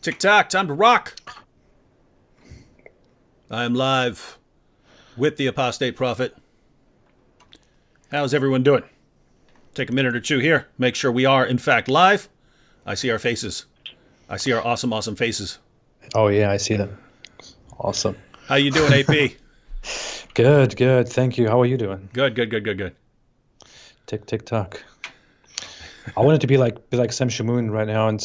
Tick-tock, time to rock. I am live with the Apostate Prophet. How's everyone doing? Take a minute or two here. Make sure we are, in fact, live. I see our faces. I see our awesome, awesome faces. Oh, yeah, I see them. Awesome. How you doing, AP? Good. Thank you. How are you doing? Good. Tick, tock. I wanted to be like Sam Shamoon right now and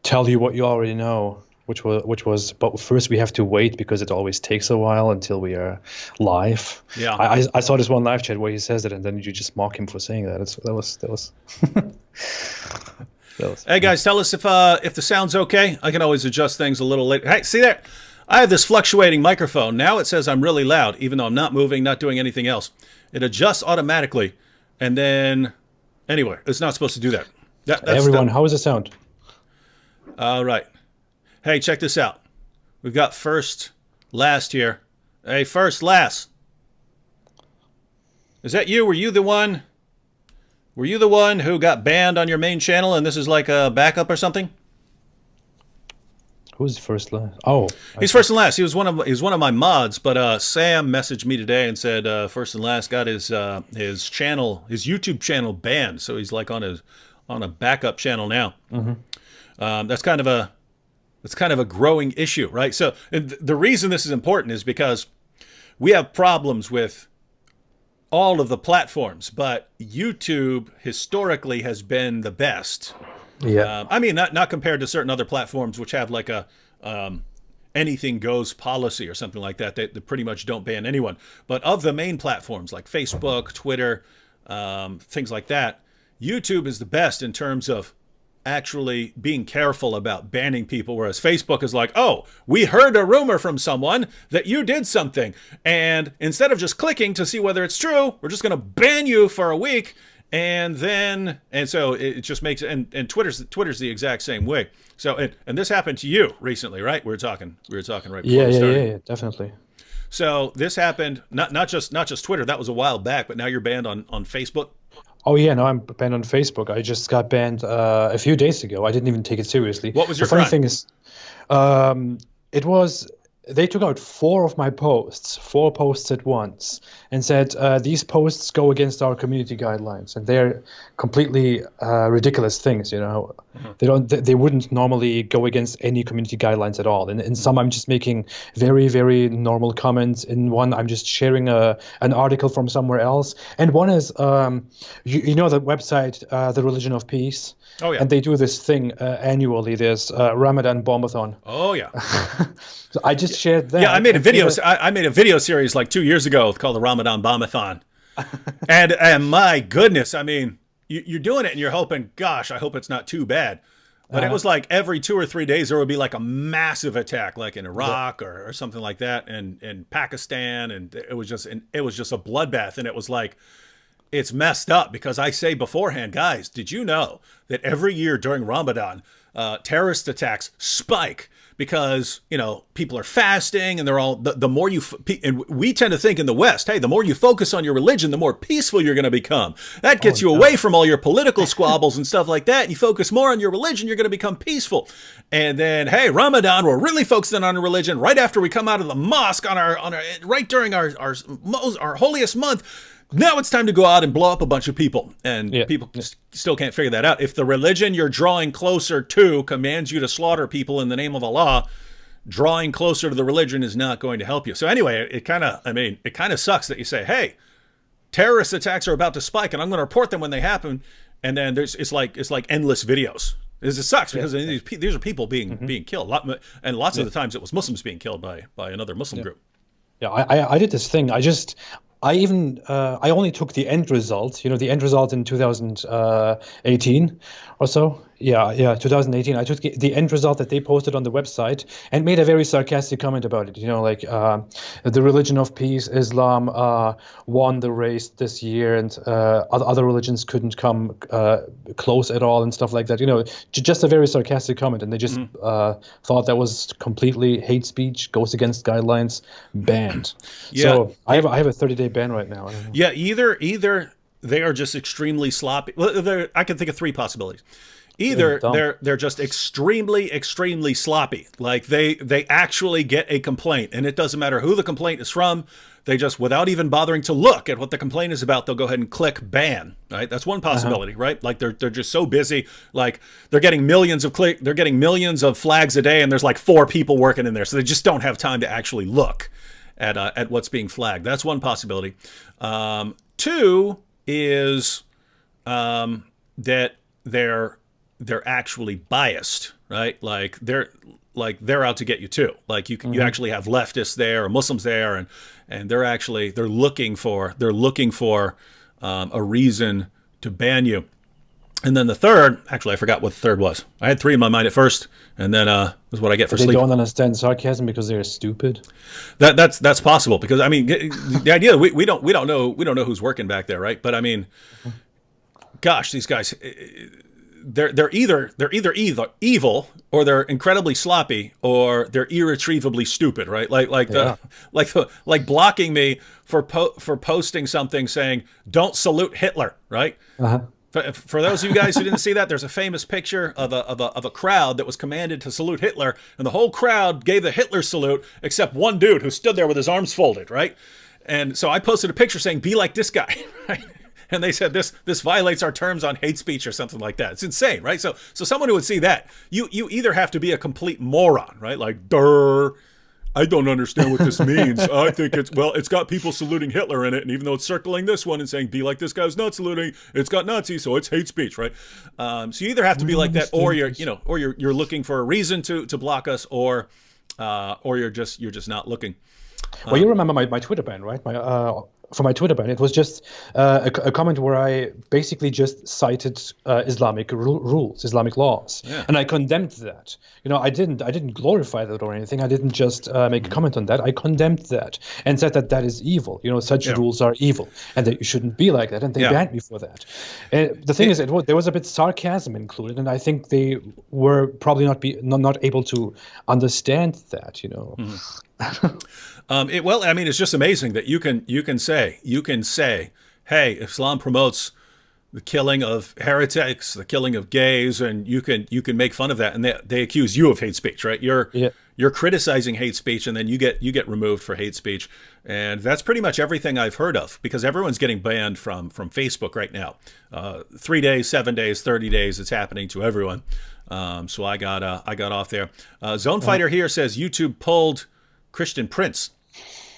tell you what you already know, which was. But first we have to wait because it always takes a while until we are live. Yeah. I saw this one live chat where he says it, and then you just mock him for saying that. That was. Hey guys, tell us if the sound's okay. I can always adjust things a little later. Hey, see there? I have this fluctuating microphone. Now it says I'm really loud, even though I'm not moving, not doing anything else. It adjusts automatically, and then anyway, it's not supposed to do that. Everyone, how is the sound? All right. Hey, check this out. We've got first, last here. Hey, first, last. Is that you? Were you the one who got banned on your main channel and this is like a backup or something? Who's first last? Oh, he's first and last. He was one of my mods, but Sam messaged me today and said first and last got his YouTube channel banned. So he's like on a backup channel now. Mm-hmm. That's kind of a growing issue, right? So the reason this is important is because we have problems with all of the platforms, but YouTube historically has been the best. Yeah. I mean, not compared to certain other platforms which have like a anything goes policy or something like that. They pretty much don't ban anyone. But of the main platforms like Facebook, Twitter, things like that, YouTube is the best in terms of actually being careful about banning people, whereas Facebook is like, oh, we heard a rumor from someone that you did something, and instead of just clicking to see whether it's true, we're just going to ban you for a week. And so it just makes it, and Twitter's the exact same way. So and this happened to you recently, right? We were talking right before we started. Yeah, definitely. So this happened not just Twitter. That was a while back, but now you're banned on Facebook. Oh yeah, no, I'm banned on Facebook. I just got banned a few days ago. I didn't even take it seriously. What was your funny crime? thing is, they took out four posts at once, and said these posts go against our community guidelines, and they're completely ridiculous things. You know, Mm-hmm. they wouldn't normally go against any community guidelines at all. And in some, I'm just making very, very normal comments. In one, I'm just sharing an article from somewhere else. And one is, you know, the website, The Religion of Peace. Oh yeah. And they do this thing annually. There's Ramadan Bombathon. Oh yeah. So I just shared that. Yeah, I made a video. I made a video series like 2 years ago called the Ramadan Bombathon, and my goodness, I mean, you're doing it and you're hoping, gosh, I hope it's not too bad. But it was like every 2 or 3 days there would be like a massive attack, like in Iraq or something like that, and in Pakistan, and it was just a bloodbath, and it was like, it's messed up because I say beforehand, guys, did you know that every year during Ramadan, terrorist attacks spike because, you know, people are fasting and they're all, the more you, and we tend to think in the West, hey, the more you focus on your religion, the more peaceful you're going to become. That gets you away from all your political squabbles and stuff like that. And you focus more on your religion, you're going to become peaceful. And then, hey, Ramadan, we're really focusing on our religion right after we come out of the mosque on our right during our holiest month. Now it's time to go out and blow up a bunch of people. And people still can't figure that out. If the religion you're drawing closer to commands you to slaughter people in the name of Allah, drawing closer to the religion is not going to help you. So anyway, it kind of sucks that you say, hey, terrorist attacks are about to spike and I'm going to report them when they happen. And then it's like endless videos. It sucks because these are people being killed. And lots of the times it was Muslims being killed by another Muslim group. Yeah, I did this thing. I only took the end result, the end result in 2018 or so. Yeah, 2018. I took the end result that they posted on the website and made a very sarcastic comment about it. Like the religion of peace, Islam, won the race this year, and other religions couldn't come close at all and stuff like that. Just a very sarcastic comment, and they just thought that was completely hate speech, goes against guidelines, banned. Yeah. So I have a 30-day ban right now. Yeah, either they are just extremely sloppy. Well, I can think of three possibilities. Either Dumb. they're just extremely sloppy. Like they actually get a complaint, and it doesn't matter who the complaint is from. They just, without even bothering to look at what the complaint is about, they'll go ahead and click ban. Right? That's one possibility, right? Like they're just so busy. Like they're getting millions of flags a day, and there's like 4 people working in there, so they just don't have time to actually look at what's being flagged. That's one possibility. 2 is that they're actually biased, right? Like they're out to get you too. Like you actually have leftists there or Muslims there, and they're looking for a reason to ban you. And then the third, actually I forgot what the third was. I had 3 in my mind at first, and then was what I get for They sleep. don't understand sarcasm because they're stupid. That's possible, because I mean the idea that we don't know who's working back there, right? But I mean, gosh, these guys, they're either evil, or they're incredibly sloppy, or they're irretrievably stupid, right? Like blocking me for posting something saying don't salute Hitler, right? For those of you guys who didn't see that, there's a famous picture of a crowd that was commanded to salute Hitler, and the whole crowd gave the Hitler salute except one dude who stood there with his arms folded, right? And so I posted a picture saying, "Be like this guy," right? And they said this violates our terms on hate speech or something like that. It's insane, right? So someone who would see that, you either have to be a complete moron, right? Like, durr, I don't understand what this means. I think it's got people saluting Hitler in it, and even though it's circling this one and saying be like this guy who's not saluting, it's got Nazis, so it's hate speech, right? So you either have to be like that, or you're looking for a reason to block us, or you're just not looking. Well, you remember my Twitter ban, right? For my Twitter ban, it was just a comment where I basically just cited Islamic rules, Islamic laws, and I condemned that. I didn't glorify that or anything. I didn't just make a comment on that. I condemned that and said that is evil. Such rules are evil, and that you shouldn't be like that. And they banned me for that. And the thing is, there was a bit sarcasm included, and I think they were probably not able to understand that. Well, I mean, it's just amazing that you can say, hey, Islam promotes the killing of heretics, the killing of gays, and you can make fun of that, and they accuse you of hate speech, right? You're criticizing hate speech, and then you get removed for hate speech, and that's pretty much everything I've heard of, because everyone's getting banned from Facebook right now. 3 days, 7 days, 30 days, it's happening to everyone. So I got off there. Zone Fighter here says YouTube pulled Christian Prince.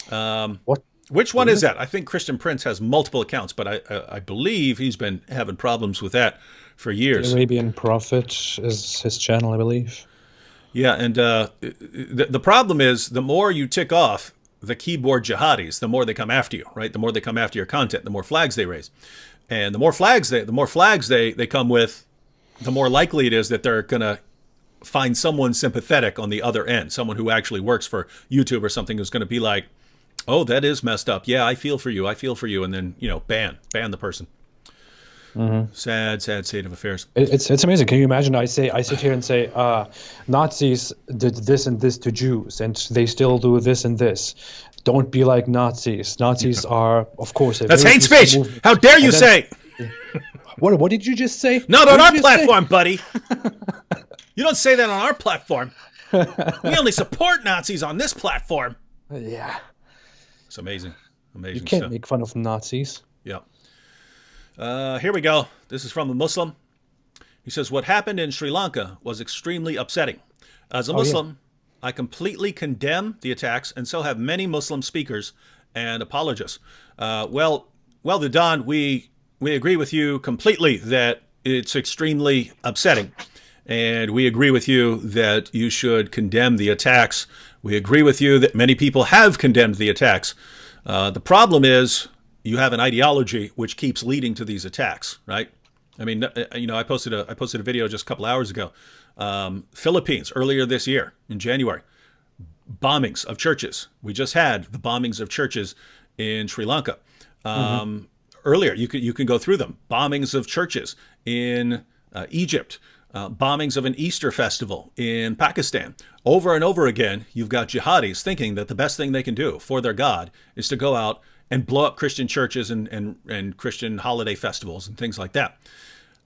What? Which one is that? I think Christian Prince has multiple accounts, but I believe he's been having problems with that for years. The Arabian Prophet is his channel, I believe. Yeah, and the problem is, the more you tick off the keyboard jihadis, the more they come after you, right? The more they come after your content, the more flags they raise, and the more flags they come with, the more likely it is that they're gonna find someone sympathetic on the other end, someone who actually works for YouTube or something, who's going to be like, oh, that is messed up. Yeah, I feel for you. And then, ban the person. Sad state of affairs. It's amazing. Can you imagine? I sit here and say, Nazis did this and this to Jews, and they still do this and this. Don't be like Nazis. Nazis are, of course, that's hate speech. How dare you say? What did you just say? Not on our platform, buddy. You don't say that on our platform. We only support Nazis on this platform. Yeah. It's amazing. You can't make fun of Nazis. Yeah. Here we go. This is from a Muslim. He says, what happened in Sri Lanka was extremely upsetting. As a Muslim, I completely condemn the attacks, and so have many Muslim speakers and apologists. Well, Don, we agree with you completely that it's extremely upsetting. And we agree with you that you should condemn the attacks. We agree with you that many people have condemned the attacks. The problem is you have an ideology which keeps leading to these attacks, right? I mean, I posted a video just a couple hours ago. Philippines, earlier this year, in January, bombings of churches. We just had the bombings of churches in Sri Lanka. Earlier, you can go through them. Bombings of churches in Egypt. Bombings of an Easter festival in Pakistan. Over and over again, you've got jihadis thinking that the best thing they can do for their God is to go out and blow up Christian churches and Christian holiday festivals and things like that.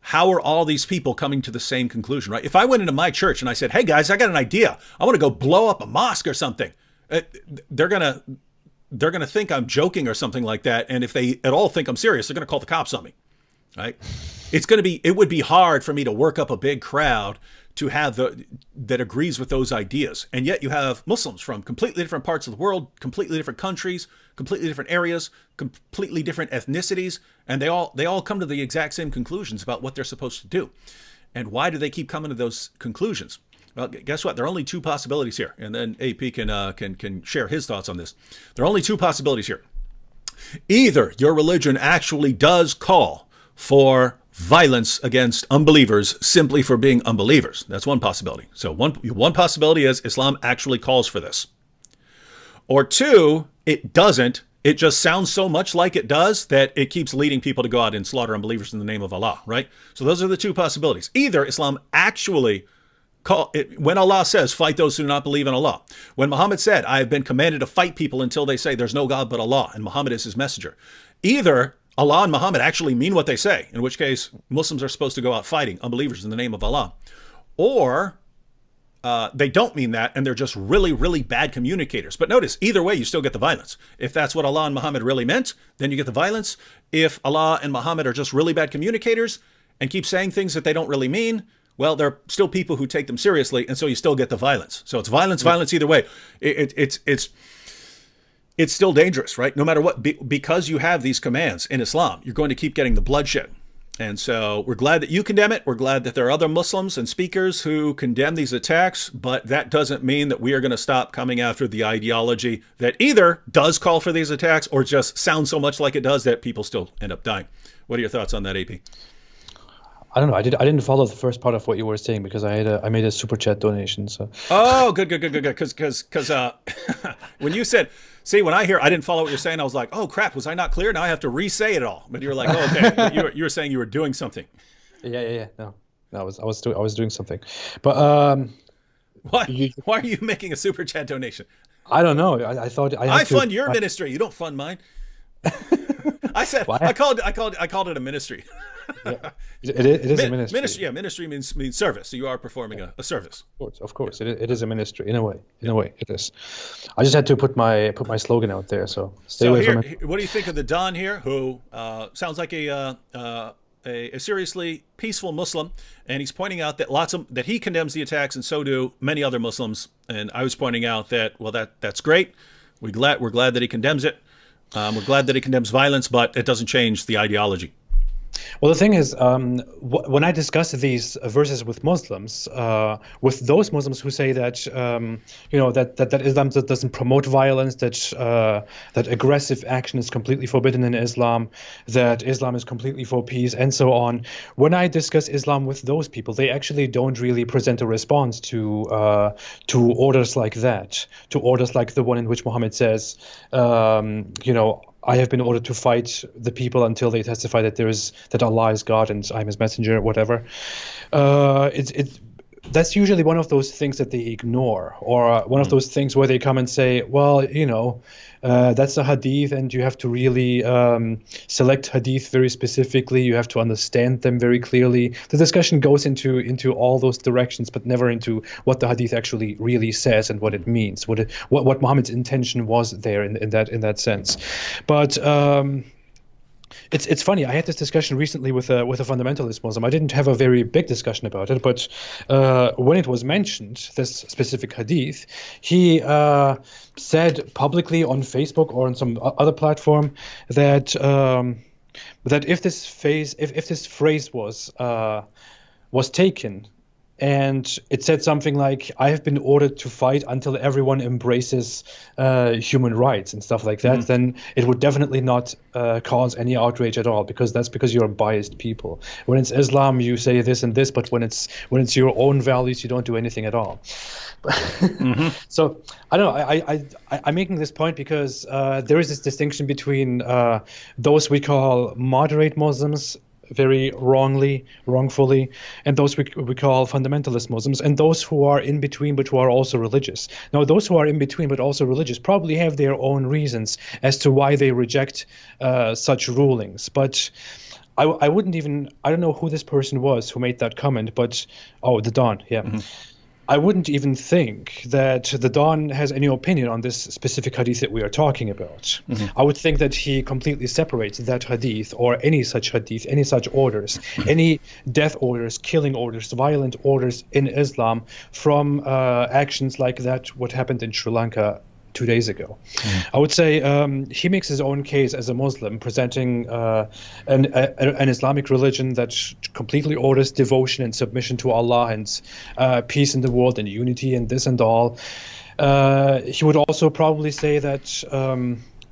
how are all these people coming to the same conclusion, right? If I went into my church and I said, hey guys, I got an idea. I want to go blow up a mosque or something. They're going to think I'm joking or something like that. And if they at all think I'm serious, they're going to call the cops on me, right? It would be hard for me to work up a big crowd to have that agrees with those ideas. And yet you have Muslims from completely different parts of the world, completely different countries, completely different areas, completely different ethnicities, and they all come to the exact same conclusions about what they're supposed to do. And why do they keep coming to those conclusions? Well, guess what? There are only two possibilities here, and then AP can share his thoughts on this. There are only two possibilities here. Either your religion actually does call for violence against unbelievers simply for being unbelievers. That's one possibility. So one possibility is Islam actually calls for this. Or two, it doesn't. It just sounds so much like it does that it keeps leading people to go out and slaughter unbelievers in the name of Allah, right? So those are the two possibilities. Either Islam actually when Allah says, fight those who do not believe in Allah. When Muhammad said, I have been commanded to fight people until they say there's no God but Allah, and Muhammad is his messenger. Either Allah and Muhammad actually mean what they say, in which case Muslims are supposed to go out fighting unbelievers in the name of Allah. Or they don't mean that, and they're just really, really bad communicators. But notice, either way, you still get the violence. If that's what Allah and Muhammad really meant, then you get the violence. If Allah and Muhammad are just really bad communicators and keep saying things that they don't really mean, well, there are still people who take them seriously, and so you still get the violence. So it's violence, violence either way. It's still dangerous, right? No matter what, because you have these commands in Islam, you're going to keep getting the bloodshed. And so we're glad that you condemn it. We're glad that there are other Muslims and speakers who condemn these attacks, but that doesn't mean that we are going to stop coming after the ideology that either does call for these attacks or just sounds so much like it does that people still end up dying. What are your thoughts on that, AP? I don't know. I didn't follow the first part of what you were saying because I made a super chat donation. So. Oh, good. Because when you said, see, when I didn't follow what you're saying, I was like, oh crap, was I not clear? Now I have to re-say it all. But you were like, oh, okay. But you were saying you were doing something. Yeah. No, I was doing something. But why are you making a super chat donation? I don't know. I thought I fund your ministry. You don't fund mine. I said I called it a ministry. Yeah. It is a ministry. Ministry means service. So you are performing a service. Of course, it is a ministry in a way. It is. I just had to put my slogan out there. So stay away from it. What do you think of the Don here, who sounds like a seriously peaceful Muslim, and he's pointing out that that he condemns the attacks, and so do many other Muslims. And I was pointing out that that's great. We're glad that he condemns it. We're glad that he condemns violence, but it doesn't change the ideology. Well, the thing is, when I discuss these verses with Muslims, with those Muslims who say that, that Islam doesn't promote violence, that aggressive action is completely forbidden in Islam, that Islam is completely for peace, and so on. When I discuss Islam with those people, they actually don't really present a response to orders like that, to orders like the one in which Muhammad says, I have been ordered to fight the people until they testify that Allah is God and I'm His messenger, whatever. That's usually one of those things that they ignore, or one of those things where they come and say, well, that's a hadith, and you have to really select hadith very specifically. You have to understand them very clearly. The discussion goes into all those directions, but never into what the hadith actually really says and what it means, what Muhammad's intention was there in that sense. But it's funny. I had this discussion recently with a fundamentalist Muslim. I didn't have a very big discussion about it, but when it was mentioned, this specific hadith, he said publicly on Facebook or on some other platform that if this phrase was taken, and it said something like, I have been ordered to fight until everyone embraces human rights and stuff like that, then it would definitely not cause any outrage at all, because you're a biased people. When it's Islam, you say this and this, but when it's your own values, you don't do anything at all. So I don't know. I'm making this point because there is this distinction between those we call moderate Muslims, very wrongfully, and those we call fundamentalist Muslims, and those who are in between but who are also religious. Now, those who are in between but also religious probably have their own reasons as to why they reject such rulings. But I wouldn't even, I don't know who this person was who made that comment, but oh, the Don, yeah. I wouldn't even think that the Don has any opinion on this specific hadith that we are talking about. I would think that he completely separates that hadith or any such hadith, any such orders, any death orders, killing orders, violent orders in Islam from actions like that, what happened in Sri Lanka 2 days ago. I would say he makes his own case as a Muslim, presenting an Islamic religion that completely orders devotion and submission to Allah and peace in the world and unity and this and all. He would also probably say that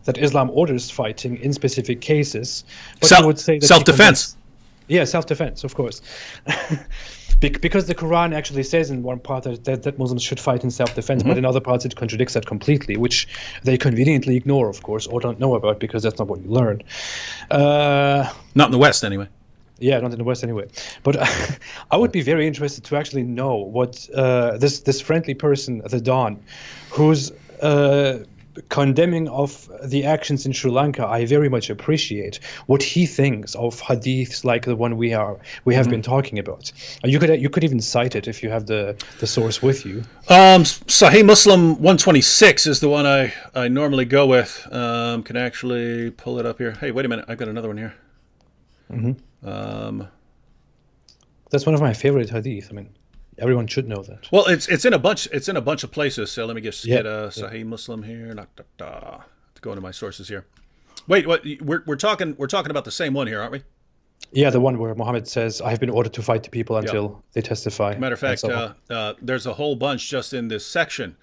that Islam orders fighting in specific cases, but he would say that self-defense. Yeah, self-defense, of course. Because the Quran actually says in one part that Muslims should fight in self-defense, but in other parts it contradicts that completely, which they conveniently ignore, of course, or don't know about because that's not what you learn. Not in the West, anyway. Yeah, not in the West anyway. But I would be very interested to actually know what this friendly person, the Don, who's condemning of the actions in Sri Lanka, I very much appreciate what he thinks of hadiths like the one we have been talking about. You could even cite it if you have the source with you. Sahih Muslim 126 is the one I normally go with. Can actually pull it up here. Hey, wait a minute, I've got another one here. That's one of my favorite hadith. I mean, everyone should know that. Well, it's in a bunch of places. So let me just get a Sahih Muslim here. To go into my sources here. Wait, what? We're talking about the same one here, aren't we? Yeah, the one where Muhammad says, "I have been ordered to fight the people until they testify." Matter of fact, there's a whole bunch just in this section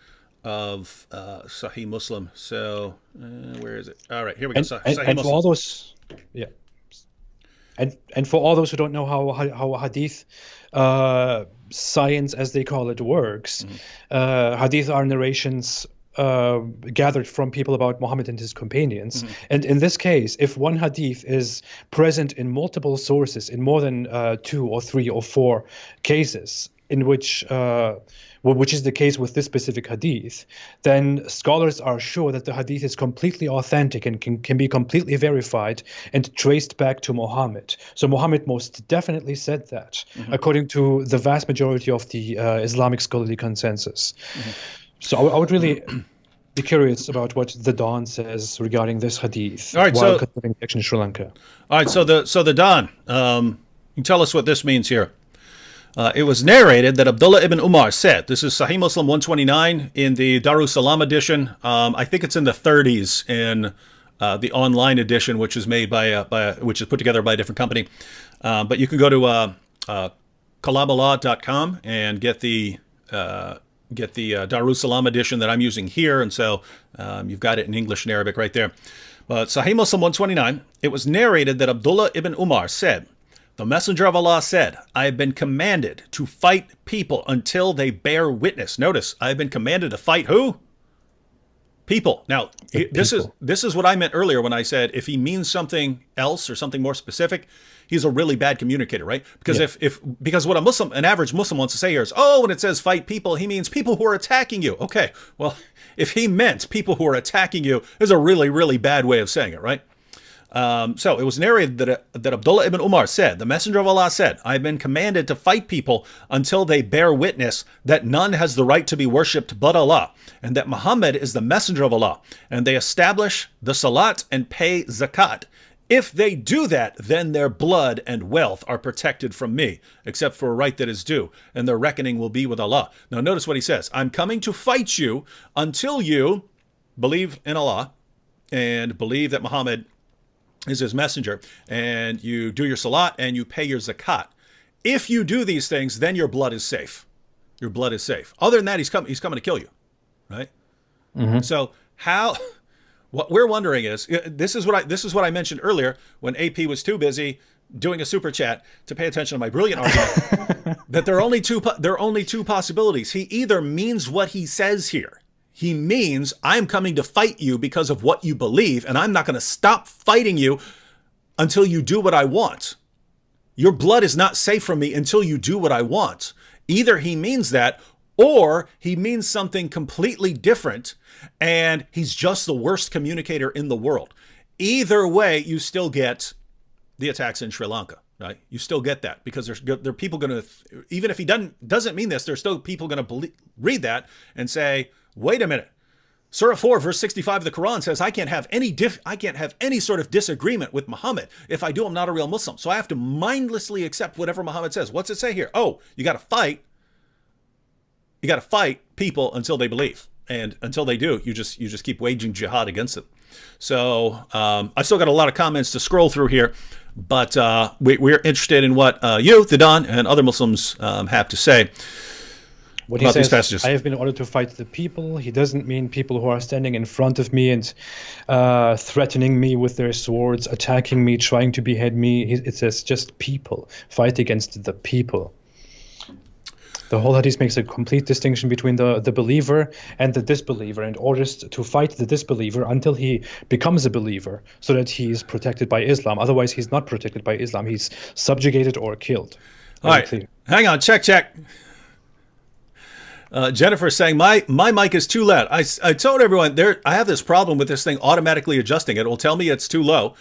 of Sahih Muslim. So where is it? All right, here we go. Sahih Muslim. For all those, yeah, and for all those who don't know how hadith science, as they call it, works, hadith are narrations gathered from people about Muhammad and his companions. And in this case, if one hadith is present in multiple sources, in more than 2 or 3 or 4 cases, in which is the case with this specific hadith, then scholars are sure that the hadith is completely authentic and can be completely verified and traced back to Muhammad. So Muhammad most definitely said that, according to the vast majority of the Islamic scholarly consensus. So I would really be curious about what the Don says regarding this hadith while considering action in Sri Lanka. All right, so the Don, you tell us what this means here. It was narrated that Abdullah ibn Umar said, this is Sahih Muslim 129 in the Darussalam edition. I think it's in the 30s in the online edition, which is made which is put together by a different company. But you can go to kalaballah.com and get the Darussalam edition that I'm using here, and so you've got it in English and Arabic right there. But Sahih Muslim 129, it was narrated that Abdullah ibn Umar said, "The Messenger of Allah said, I have been commanded to fight people until they bear witness." Notice, I have been commanded to fight who? People. Now, this is what I meant earlier when I said if he means something else or something more specific, he's a really bad communicator, right? Because because what an average Muslim wants to say here is, oh, when it says fight people, he means people who are attacking you. Okay, well, if he meant people who are attacking you, is a really, really bad way of saying it, right? So it was narrated that Abdullah ibn Umar said, "The Messenger of Allah said, I have been commanded to fight people until they bear witness that none has the right to be worshipped but Allah, and that Muhammad is the Messenger of Allah, and they establish the Salat and pay Zakat. If they do that, then their blood and wealth are protected from me, except for a right that is due, and their reckoning will be with Allah." Now notice what he says. I'm coming to fight you until you believe in Allah and believe that Muhammad is his messenger, and you do your salat and you pay your zakat. If you do these things, then your blood is safe. Your blood is safe. Other than that, he's coming to kill you, right? So what we're wondering is, this is what I mentioned earlier when AP was too busy doing a super chat to pay attention to my brilliant argument that there are only two possibilities. He either means what he says here. He means, I'm coming to fight you because of what you believe, and I'm not going to stop fighting you until you do what I want. Your blood is not safe from me until you do what I want. Either he means that, or he means something completely different, and he's just the worst communicator in the world. Either way, you still get the attacks in Sri Lanka, right? You still get that because there are people going to, even if he doesn't mean this, there's still people going to read that and say, wait a minute. Surah 4, verse 65 of the Quran says, I can't have any sort of disagreement with Muhammad. If I do, I'm not a real Muslim. So I have to mindlessly accept whatever Muhammad says. What's it say here? Oh, you got to fight. You got to fight people until they believe. And until they do, you just keep waging jihad against them. So I still got a lot of comments to scroll through here, but we're interested in what you, the Don, and other Muslims have to say. What he says, I have been ordered to fight the people. He doesn't mean people who are standing in front of me and threatening me with their swords, attacking me, trying to behead me. It says just people. Fight against the people. The whole hadith makes a complete distinction between the believer and the disbeliever, and orders to fight the disbeliever until he becomes a believer so that he is protected by Islam. Otherwise, he's not protected by Islam. He's subjugated or killed. All right. Clear. Hang on. Check. Jennifer's saying, my mic is too loud. I told everyone, I have this problem with this thing automatically adjusting. It will tell me it's too low,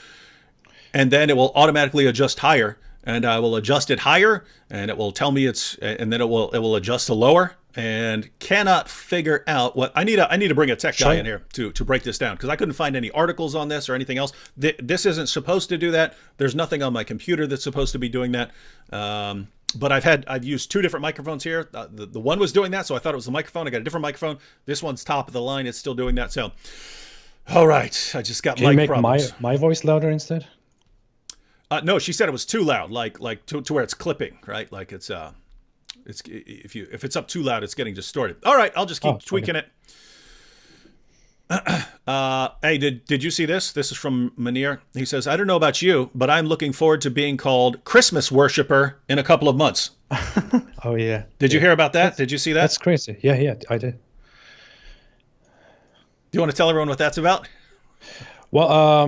and then it will automatically adjust higher. And I will adjust it higher, and it will tell me and then it will adjust to lower, and cannot figure out what I need to bring a tech guy in here to break this down, because I couldn't find any articles on this or anything else. This isn't supposed to do that. There's nothing on my computer that's supposed to be doing that. But I've used two different microphones here. The one was doing that, so I thought it was the microphone. I got a different microphone. This one's top of the line. It's still doing that. So, all right, I just got mic problems. Can you make my voice louder instead? No, she said it was too loud, like to where it's clipping, right? Like it's if it's up too loud, it's getting distorted. All right, I'll just keep tweaking it. Hey, did you see this? This is from Munir. He says, I don't know about you, but I'm looking forward to being called Christmas worshiper in a couple of months. Oh, yeah. Did you hear about that? Did you see that? That's crazy. Yeah, I did. Do you want to tell everyone what that's about? Well,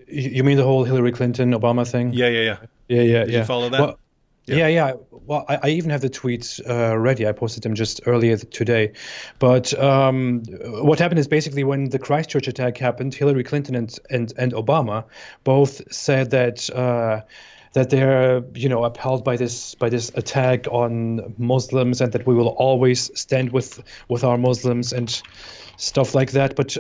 you mean the whole Hillary Clinton, Obama thing? Yeah. Did you follow that? Well, yeah. Well, I even have the tweets ready. I posted them just earlier today. But what happened is basically when the Christchurch attack happened, Hillary Clinton and Obama both said that they're upheld by this attack on Muslims, and that we will always stand with our Muslims and stuff like that. But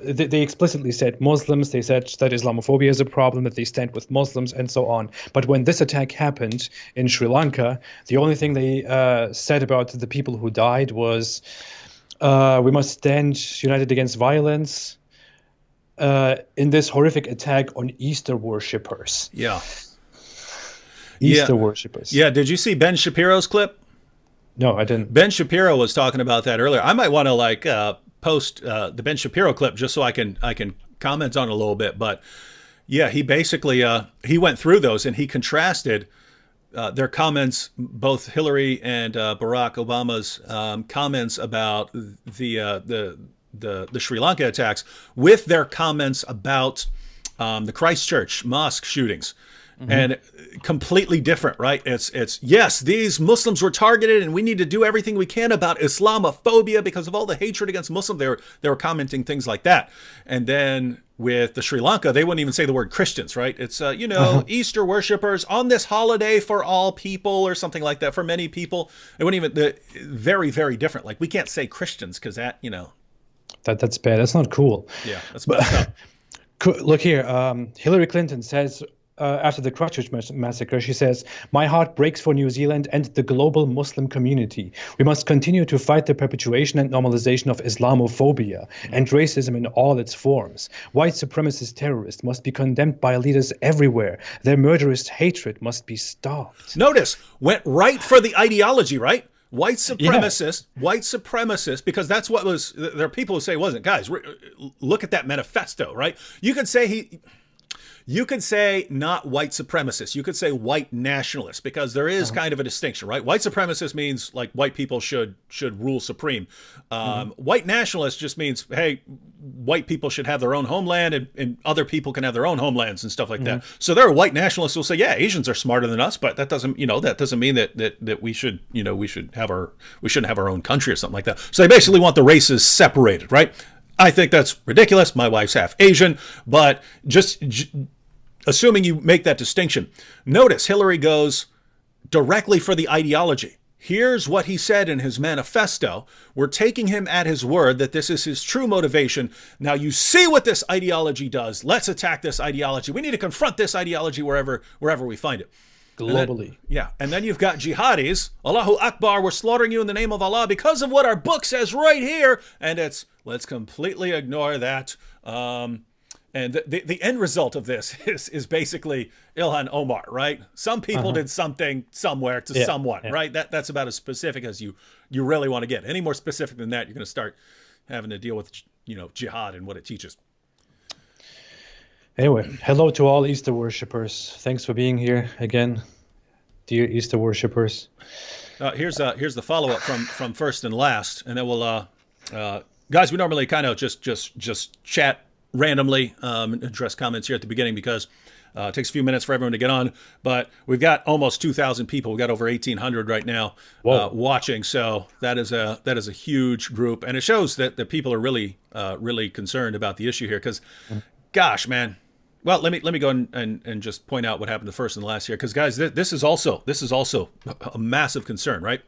they explicitly said Muslims. They said that Islamophobia is a problem, that they stand with Muslims, and so on. But when this attack happened in Sri Lanka, the only thing they said about the people who died was, we must stand united against violence in this horrific attack on Easter worshippers. Yeah. Easter worshippers. Yeah. Did you see Ben Shapiro's clip? No, I didn't. Ben Shapiro was talking about that earlier. I might want to post the Ben Shapiro clip just so I can comment on it a little bit. But yeah, he basically he went through those and he contrasted their comments, both Hillary and Barack Obama's comments about the Sri Lanka attacks with their comments about the Christchurch mosque shootings. Mm-hmm. And completely different, right? It's yes, these Muslims were targeted, and we need to do everything we can about Islamophobia because of all the hatred against Muslims. They were commenting things like that. And then with the Sri Lanka, they wouldn't even say the word Christians, right? It's Easter worshippers on this holiday for all people, or something like that, for many people. It wouldn't even very, very different. Like, we can't say Christians because that's bad. That's not cool. Yeah, that's messed up. Look here, Hillary Clinton says, after the Christchurch massacre, she says, my heart breaks for New Zealand and the global Muslim community. We must continue to fight the perpetuation and normalization of Islamophobia and racism in all its forms. White supremacist terrorists must be condemned by leaders everywhere. Their murderous hatred must be stopped. Notice, went right for the ideology, right? White supremacist, because that's what was, there are people who say it wasn't. Guys, look at that manifesto, right? You could say not white supremacist. You could say white nationalist, because there is kind of a distinction, right? White supremacist means like white people should rule supreme. White nationalist just means, hey, white people should have their own homeland, and other people can have their own homelands and stuff like that. So there are white nationalists who will say, yeah, Asians are smarter than us, but that doesn't mean that we shouldn't have our own country or something like that. So they basically want the races separated, right? I think that's ridiculous. My wife's half Asian, but just assuming you make that distinction, notice Hillary goes directly for the ideology. Here's what he said in his manifesto. We're taking him at his word that this is his true motivation. Now you see what this ideology does. Let's attack this ideology. We need to confront this ideology wherever we find it. Globally. And then you've got jihadis. Allahu Akbar, we're slaughtering you in the name of Allah because of what our book says right here. And it's, let's completely ignore that. And the end result of this is basically Ilhan Omar, right? Some people did something somewhere to someone, right? That's about as specific as you really want to get. Any more specific than that, you're going to start having to deal with, jihad and what it teaches. Anyway, hello to all Easter worshippers. Thanks for being here again, dear Easter worshippers. Here's the follow-up from first and last, and then we'll guys, we normally kind of just chat randomly, address comments here at the beginning because it takes a few minutes for everyone to get on, but we've got almost 2,000 people. We've got over 1,800 right now watching, so that is a huge group, and it shows that the people are really concerned about the issue here because, gosh, man. Well, let me go and just point out what happened the first and the last here because, guys, this is also a massive concern, right?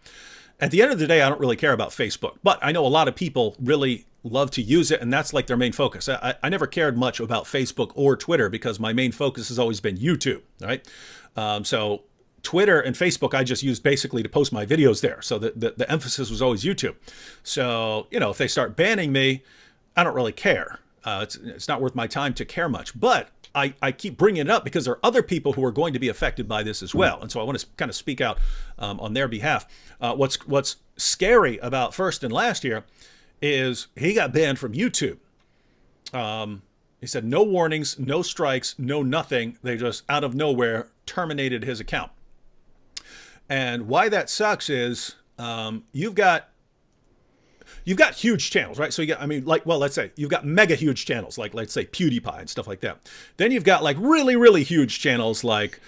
At the end of the day, I don't really care about Facebook, but I know a lot of people really love to use it, and that's like their main focus. I never cared much about Facebook or Twitter because my main focus has always been YouTube, right? So Twitter and Facebook, I just used basically to post my videos there. So the emphasis was always YouTube. So, if they start banning me, I don't really care. It's not worth my time to care much, but I keep bringing it up because there are other people who are going to be affected by this as well. And so I want to kind of speak out on their behalf. What's scary about first and last year is he got banned from YouTube. He said no warnings, no strikes, no nothing. They just out of nowhere terminated his account. And why that sucks is you've got huge channels, right? So you got, let's say you've got mega huge channels, like let's say PewDiePie and stuff like that. Then you've got like really, really huge channels like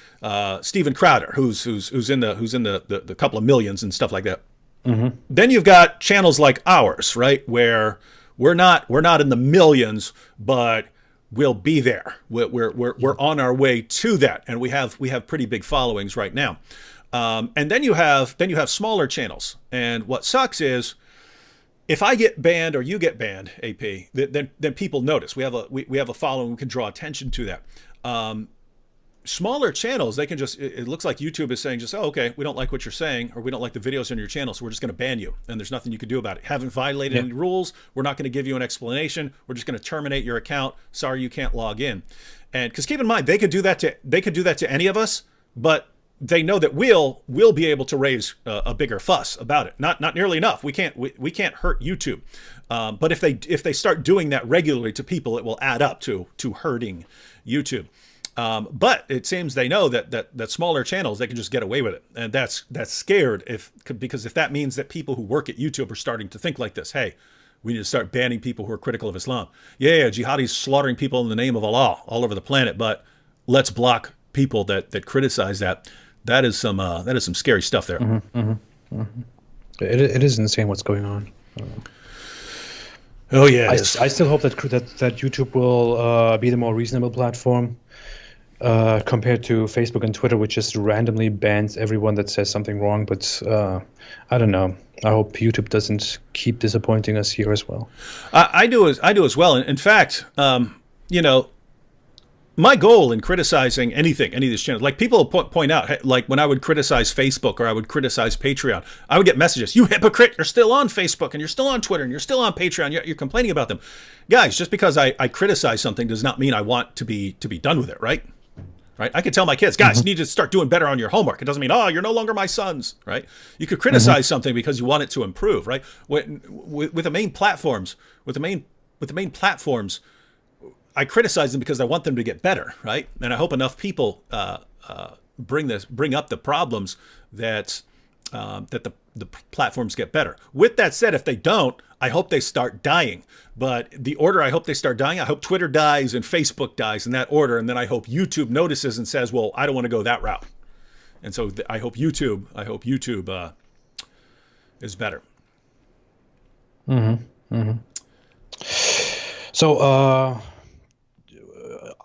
Steven Crowder, who's in the couple of millions and stuff like that. Mm-hmm. Then you've got channels like ours, right, where we're not in the millions, but we'll be there. We're on our way to that, and we have pretty big followings right now. And then you have smaller channels, and what sucks is, if I get banned or you get banned, AP, then people notice. We have a following. We can draw attention to that. Smaller channels, they can just. It looks like YouTube is saying just, oh, okay, we don't like what you're saying, or we don't like the videos on your channel, so we're just going to ban you, and there's nothing you can do about it. Haven't violated any rules. We're not going to give you an explanation. We're just going to terminate your account. Sorry, you can't log in. And because keep in mind, they could do that to any of us, but they know that we'll be able to raise a bigger fuss about it. Not nearly enough. We can't hurt YouTube. But if they start doing that regularly to people, it will add up to hurting YouTube. But it seems they know that smaller channels, they can just get away with it, and that's scared because if that means that people who work at YouTube are starting to think like this, hey, we need to start banning people who are critical of Islam. Yeah, jihadis slaughtering people in the name of Allah all over the planet, but let's block people that criticize that. That is some scary stuff there. Mm-hmm, mm-hmm, mm-hmm. It is insane what's going on. Oh yeah, I still hope that YouTube will be the more reasonable platform compared to Facebook and Twitter, which just randomly bans everyone that says something wrong. But I don't know. I hope YouTube doesn't keep disappointing us here as well. I do as well. In fact, my goal in criticizing any of these channels, like people point out, like when I would criticize Facebook or I would criticize Patreon, I would get messages, you hypocrite, you're still on Facebook and you're still on Twitter and you're still on Patreon, you're complaining about them. Guys, just because I criticize something does not mean I want to be done with it, right? Right? I could tell my kids, guys, you need to start doing better on your homework. It doesn't mean, you're no longer my sons, right? You could criticize something because you want it to improve, right? With the main platforms, I criticize them because I want them to get better, right? And I hope enough people bring up the problems that the platforms get better. With that said, if they don't, I hope they start dying. But the order I hope they start dying, I hope Twitter dies and Facebook dies in that order, and then I hope YouTube notices and says, well, I don't want to go that route. And so I hope YouTube is better. Mm-hmm. Mm-hmm. So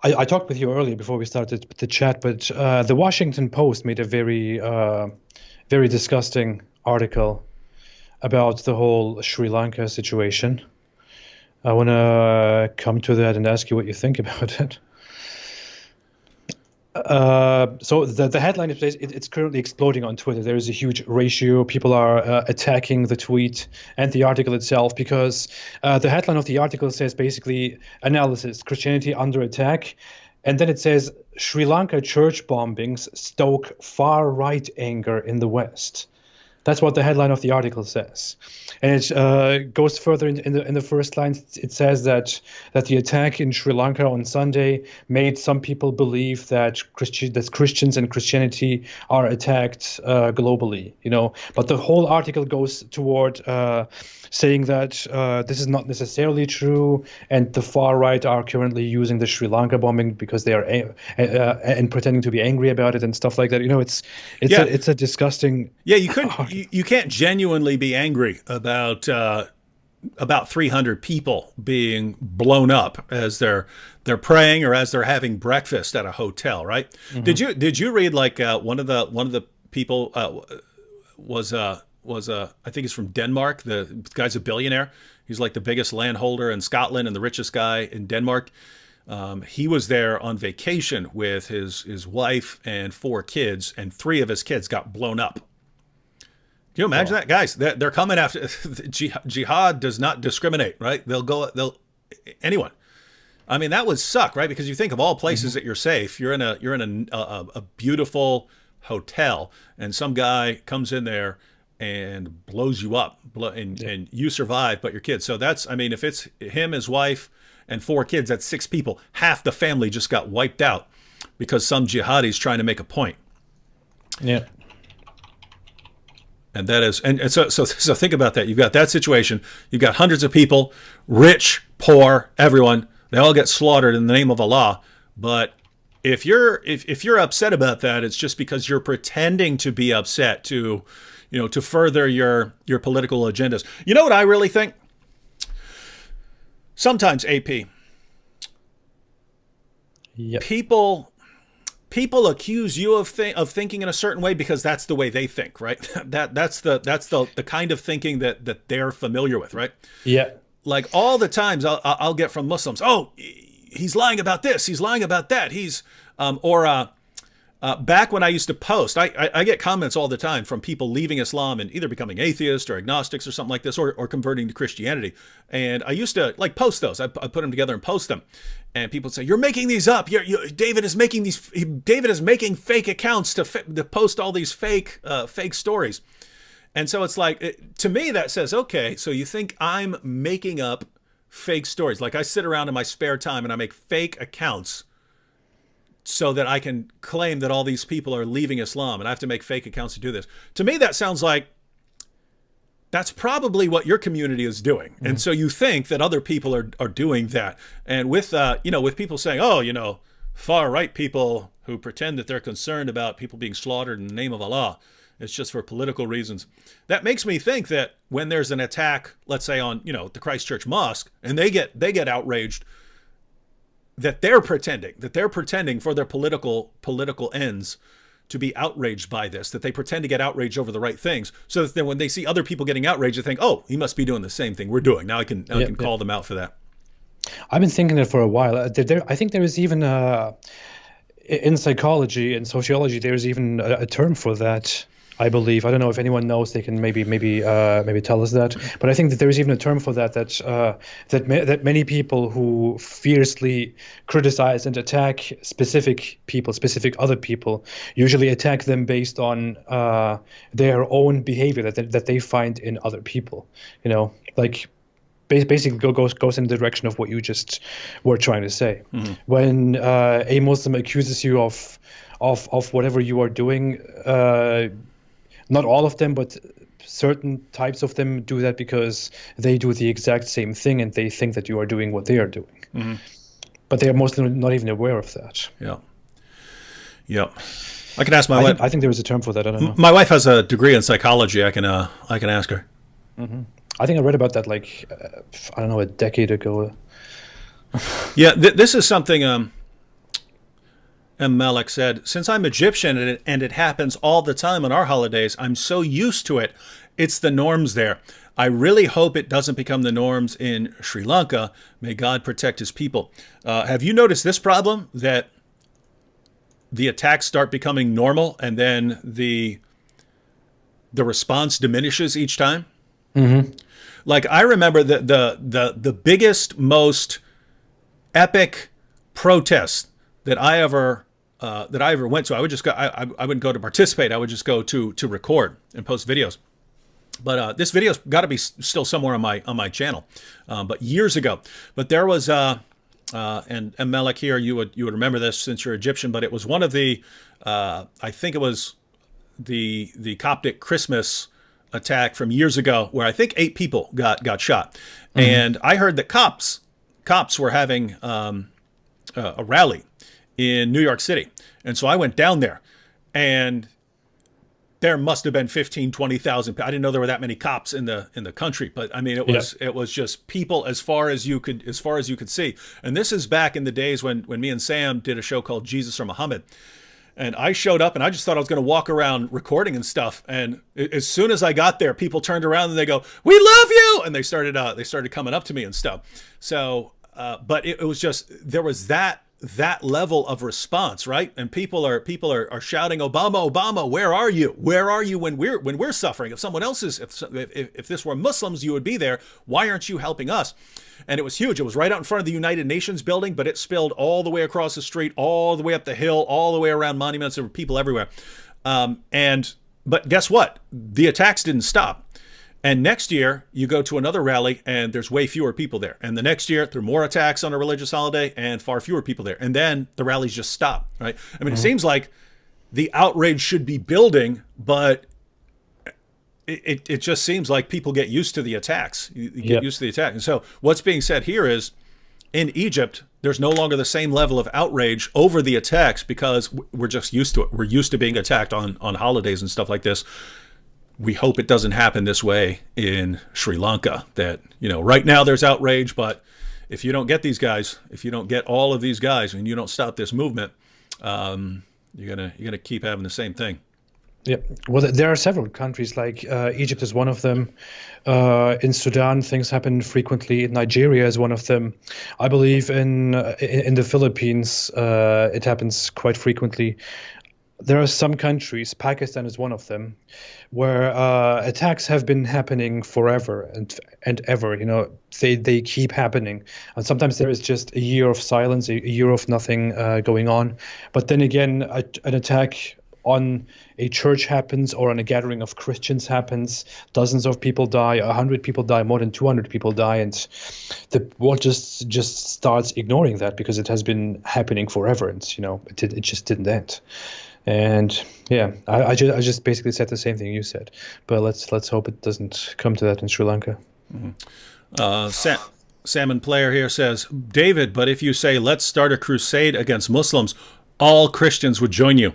I talked with you earlier before we started the chat, but the Washington Post made a very disgusting article about the whole Sri Lanka situation. I want to come to that and ask you what you think about it. So the headline is it's currently exploding on Twitter. There is a huge ratio. People are attacking the tweet and the article itself because the headline of the article says basically analysis, Christianity under attack. And then it says Sri Lanka church bombings stoke far-right anger in the West. That's what the headline of the article says, and it goes further in the first line. It says that the attack in Sri Lanka on Sunday made some people believe that Christians and Christianity are attacked globally. But the whole article goes toward saying that this is not necessarily true, and the far right are currently using the Sri Lanka bombing because they are and pretending to be angry about it and stuff like that. It's a disgusting. Yeah, you can't genuinely be angry about 300 people being blown up as they're praying or as they're having breakfast at a hotel, right? Mm-hmm. Did you read like one of the people was I think he's from Denmark. The guy's a billionaire. He's like the biggest landholder in Scotland and the richest guy in Denmark. He was there on vacation with his wife and 4 kids, and 3 of his kids got blown up. Can you imagine that, guys? They're coming after. Jihad does not discriminate, right? They'll anyone. I mean, that would suck, right? Because you think of all places that you're safe. You're in a beautiful hotel, and some guy comes in there and blows you up, and you survive, but your kids. So if it's him, his wife, and 4 kids, that's 6 people. Half the family just got wiped out because some jihadi's trying to make a point. Yeah. And that is, and so think about that. You've got that situation. You've got hundreds of people, rich, poor, everyone. They all get slaughtered in the name of Allah. But if you're upset about that, it's just because you're pretending to be upset to further your political agendas. You know what I really think? Sometimes, AP, yep. People accuse you of thinking in a certain way because that's the way they think, right? That's the kind of thinking that they're familiar with, right? Yeah. Like all the times I'll get from Muslims, oh, he's lying about this, he's lying about that, back when I used to post, I get comments all the time from people leaving Islam and either becoming atheists or agnostics or something like this, or converting to Christianity. And I used to like post those. I put them together and post them. And people say, "You're making these up. David is making fake accounts to post all these fake stories." And so it's like, to me, that says, okay, so you think I'm making up fake stories? Like I sit around in my spare time and I make fake accounts so that I can claim that all these people are leaving Islam, and I have to make fake accounts to do this. To me, that sounds like that's probably what your community is doing. Mm-hmm. And so you think that other people are doing that. And with people saying, oh, far right people who pretend that they're concerned about people being slaughtered in the name of Allah, it's just for political reasons. That makes me think that when there's an attack, let's say on, the Christchurch Mosque, and they get outraged, that they're pretending for their political ends to be outraged by this, that they pretend to get outraged over the right things, so that then when they see other people getting outraged, they think, oh, he must be doing the same thing we're doing. Now I can call them out for that. I've been thinking it for a while. I think there is even in psychology and sociology, there is even a term for that. I believe. I don't know if anyone knows. They can maybe tell us that. But I think that there is even a term for that. That many people who fiercely criticize and attack specific other people, usually attack them based on their own behavior that they find in other people. Like basically goes in the direction of what you just were trying to say. Mm-hmm. When a Muslim accuses you of whatever you are doing. Not all of them, but certain types of them do that because they do the exact same thing and they think that you are doing what they are doing. Mm-hmm. But they are mostly not even aware of that. Yeah. Yeah. I can ask my wife. I think there is a term for that. I don't know. My wife has a degree in psychology. I can ask her. Mm-hmm. I think I read about that a decade ago. Yeah. This is something M. Malik said, since I'm Egyptian and it happens all the time on our holidays, I'm so used to it. It's the norms there. I really hope it doesn't become the norms in Sri Lanka. May God protect his people. Have you noticed this problem, that the attacks start becoming normal and then the response diminishes each time? Mm-hmm. Like, I remember the biggest, most epic protest that I ever went to. I would just go. I wouldn't go to participate. I would just go to record and post videos. But this video's got to be still somewhere on my channel. But years ago. But there was and Melek here, you would remember this since you're Egyptian. But it was one of the I think it was the Coptic Christmas attack from years ago, where I think 8 people got shot. Mm-hmm. And I heard that cops were having a rally in New York City. And so I went down there, and there must have been 15, 20,000. I didn't know there were that many cops in the country, but I mean, it was just people as far as you could see. And this is back in the days when me and Sam did a show called Jesus or Muhammad. And I showed up, and I just thought I was going to walk around recording and stuff. And as soon as I got there, people turned around and they go, "We love you!" And they started coming up to me and stuff. So, but it was just, there was that level of response, right? And people are shouting, "Obama, Obama, where are you? Where are you when we're suffering? If someone else is, if this were Muslims, you would be there. Why aren't you helping us?" And it was huge. It was right out in front of the United Nations building, but it spilled all the way across the street, all the way up the hill, all the way around monuments. There were people everywhere. But guess what? The attacks didn't stop. And next year, you go to another rally, and there's way fewer people there. And the next year, there are more attacks on a religious holiday, and far fewer people there. And then the rallies just stop, right? I mean, It seems like the outrage should be building, but it just seems like people get used to the attacks. You get used to the attack. And so what's being said here is, in Egypt, there's no longer the same level of outrage over the attacks because we're just used to it. We're used to being attacked on holidays and stuff like this. We hope it doesn't happen this way in Sri Lanka, that, right now there's outrage, but if you don't get these guys, if you don't get all of these guys and you don't stop this movement, you're gonna keep having the same thing. Yeah, well, there are several countries, like Egypt is one of them. In Sudan, things happen frequently. Nigeria is one of them. I believe in the Philippines, it happens quite frequently. There are some countries, Pakistan is one of them, where attacks have been happening forever and ever. They keep happening, and sometimes there is just a year of silence, a year of nothing going on. But then again, an attack on a church happens, or on a gathering of Christians happens. Dozens of people die, 100 people die, more than 200 people die, and the world just starts ignoring that because it has been happening forever, and it just didn't end. And yeah, I just basically said the same thing you said, but let's hope it doesn't come to that in Sri Lanka. Mm-hmm. Salmon Player here says, David, but if you say let's start a crusade against Muslims, all Christians would join you.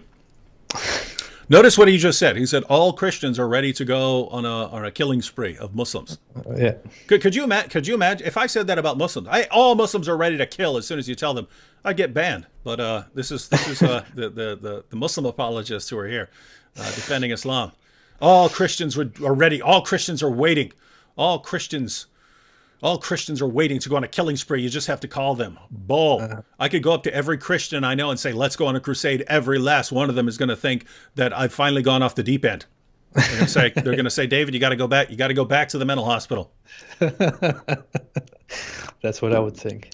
Notice what he just said. He said all Christians are ready to go on a killing spree of Muslims. Yeah. Could you imagine if I said that about Muslims? All Muslims are ready to kill as soon as you tell them. I'd get banned. But this is the Muslim apologists who are here defending Islam. All Christians are ready. All Christians are waiting. All Christians are waiting to go on a killing spree. You just have to call them. Bull. I could go up to every Christian I know and say, let's go on a crusade. Every last one of them is going to think that I've finally gone off the deep end. They're going to say, David, you got to go back. You got to go back to the mental hospital. That's what I would think.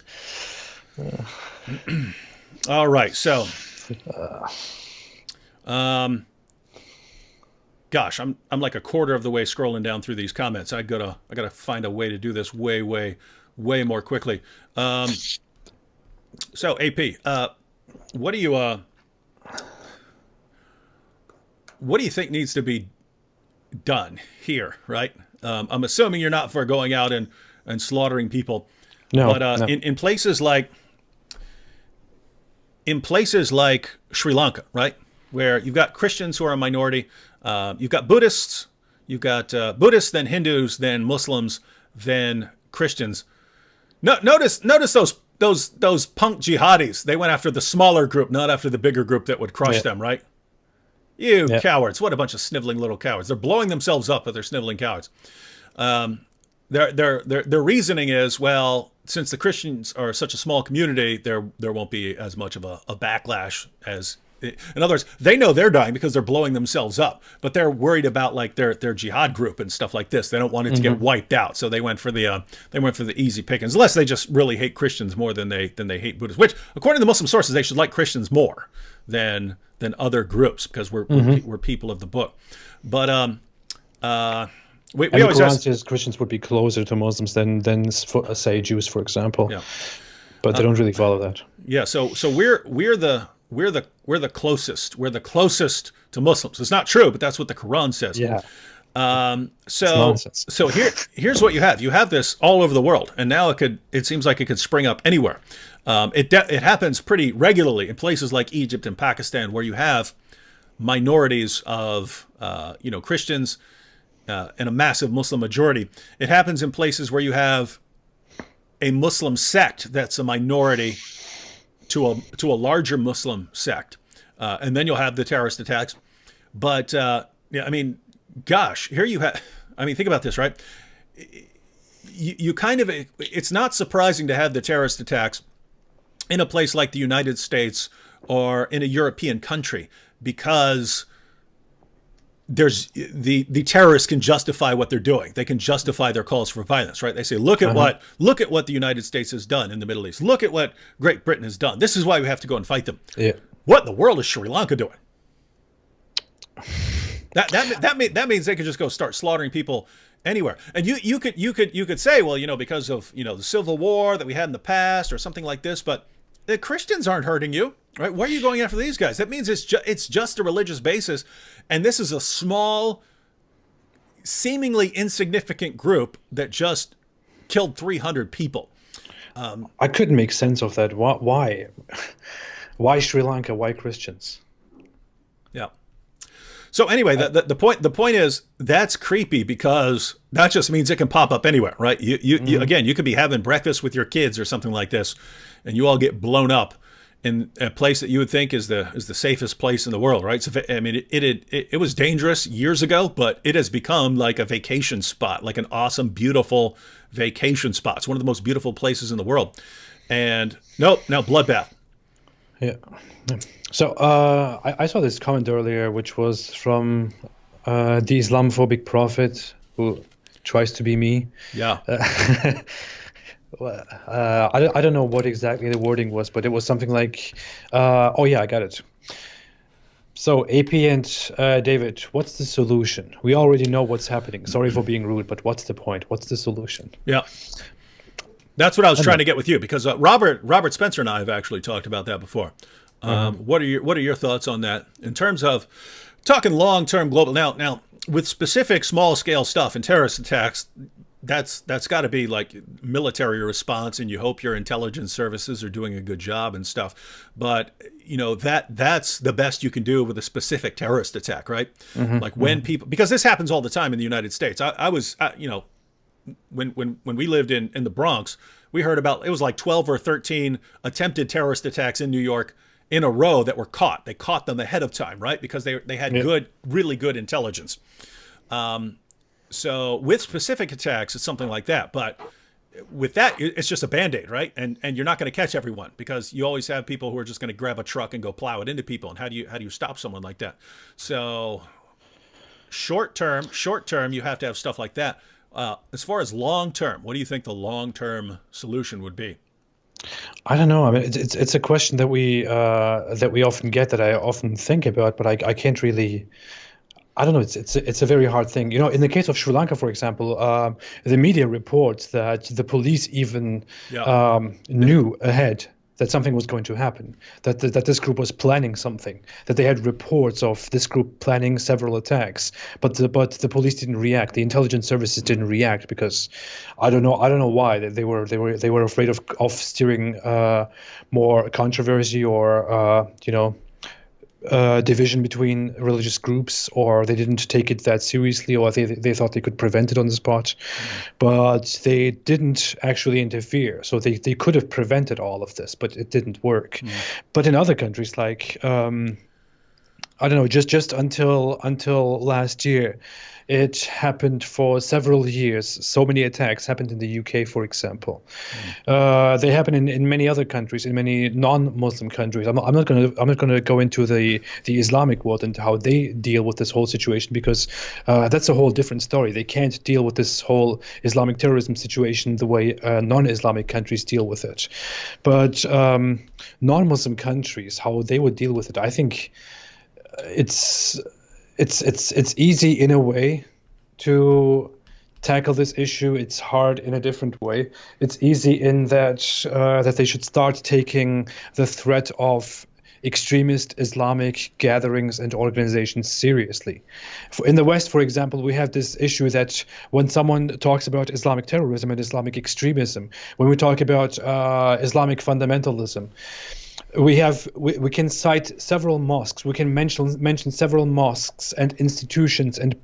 All right. So, gosh, I'm like a quarter of the way scrolling down through these comments. I gotta find a way to do this way more quickly. So AP, what do you think needs to be done here? Right? I'm assuming you're not for going out and slaughtering people. No, but no. In places like Sri Lanka, right, where you've got Christians who are a minority. You've got Buddhists, then Hindus, then Muslims, then Christians. Notice those those punk jihadis, they went after the smaller group, not after the bigger group that would crush Yeah. them, right? You Yeah. cowards! What a bunch of sniveling little cowards! They're blowing themselves up, but they're sniveling cowards. Their reasoning is, well, since the Christians are such a small community, there won't be as much of a backlash as. In other words, they know they're dying because they're blowing themselves up, but they're worried about like their jihad group and stuff like this. They don't want it to get wiped out, so they went for the easy pickings. Unless they just really hate Christians more than they hate Buddhists, which according to the Muslim sources, they should like Christians more than other groups because we're people of the book. But we And the always Quran ask, says Christians would be closer to Muslims than say Jews, for example. yeah. But they don't really follow that. Yeah, so we're the closest. We're the closest to Muslims. It's not true, but that's what the Quran says. Yeah. So nonsense. so here's what you have. You have this all over the world, and now it seems like it could spring up anywhere. It happens pretty regularly in places like Egypt and Pakistan, where you have minorities of Christians and a massive Muslim majority. It happens in places where you have a Muslim sect that's a minority to a larger Muslim sect, and then you'll have the terrorist attacks. But yeah, I mean, gosh, here you have. I mean, think about this, right? You kind of, it's not surprising to have the terrorist attacks in a place like the United States or in a European country, because there's the terrorists can justify what they're doing. They can justify their calls for violence, right? They say, look at what the United States has done in the Middle East. Look at what Great Britain has done. This is why we have to go and fight them. Yeah. What in the world is Sri Lanka doing? That means they could just go start slaughtering people anywhere. And you could say, well, because of the civil war that we had in the past or something like this, but the Christians aren't hurting you, right? Why are you going after these guys? That means it's just a religious basis, and this is a small, seemingly insignificant group that just killed 300 people. I couldn't make sense of that. Why? Why Sri Lanka? Why Christians? Yeah. So anyway, the point is that's creepy, because that just means it can pop up anywhere, right? You again, you could be having breakfast with your kids or something like this, and you all get blown up in a place that you would think is the safest place in the world, right? So, I mean, it was dangerous years ago, but it has become like a vacation spot, like an awesome, beautiful vacation spot. It's one of the most beautiful places in the world. And nope, now bloodbath. Yeah. So I saw this comment earlier, which was from the Islamophobic prophet who tries to be me. Yeah. I don't know what exactly the wording was, but it was something like, oh yeah, I got it. So AP and David, what's the solution? We already know what's happening. Sorry for being rude, but what's the point? What's the solution? Yeah. That's what I was trying to get with you, because Robert Spencer and I have actually talked about that before. What are your thoughts on that in terms of talking long-term global? Now with specific small-scale stuff and terrorist attacks, that's got to be like military response, and you hope your intelligence services are doing a good job and stuff. But that's the best you can do with a specific terrorist attack, right? Like when people, because this happens all the time in the United States. I was when we lived in the Bronx, we heard about, it was like 12 or 13 attempted terrorist attacks in New York in a row that were caught. They caught them ahead of time, right? Because they had really good intelligence. So with specific attacks, it's something like that. But with that, it's just a Band-Aid, right? And you're not going to catch everyone, because you always have people who are just going to grab a truck and go plow it into people. And how do you stop someone like that? So short term, you have to have stuff like that. As far as long term, what do you think the long term solution would be? I don't know. I mean, it's a question that we often get, that I often think about, but I can't really. I don't know. It's a very hard thing. In the case of Sri Lanka, for example, the media reports that the police even knew ahead that something was going to happen, that this group was planning something, that they had reports of this group planning several attacks, but the police didn't react. The intelligence services didn't react, because I don't know why. They were afraid of steering more controversy, or division between religious groups, or they didn't take it that seriously, or they thought they could prevent it on the spot, but they didn't actually interfere. So they could have prevented all of this, but it didn't work. But in other countries, like I don't know, just until last year, it happened for several years. So many attacks happened in the UK, for example. They happen in many other countries, in many non-Muslim countries. I'm not going to go into the Islamic world and how they deal with this whole situation, because that's a whole different story. They can't deal with this whole Islamic terrorism situation the way non-Islamic countries deal with it. But non-Muslim countries, how they would deal with it, I think it's easy in a way to tackle this issue. It's hard in a different way. It's easy in that they should start taking the threat of extremist Islamic gatherings and organizations seriously. In the West, for example, we have this issue that when someone talks about Islamic terrorism and Islamic extremism, when we talk about Islamic fundamentalism, we can cite several mosques. We can mention several mosques and institutions and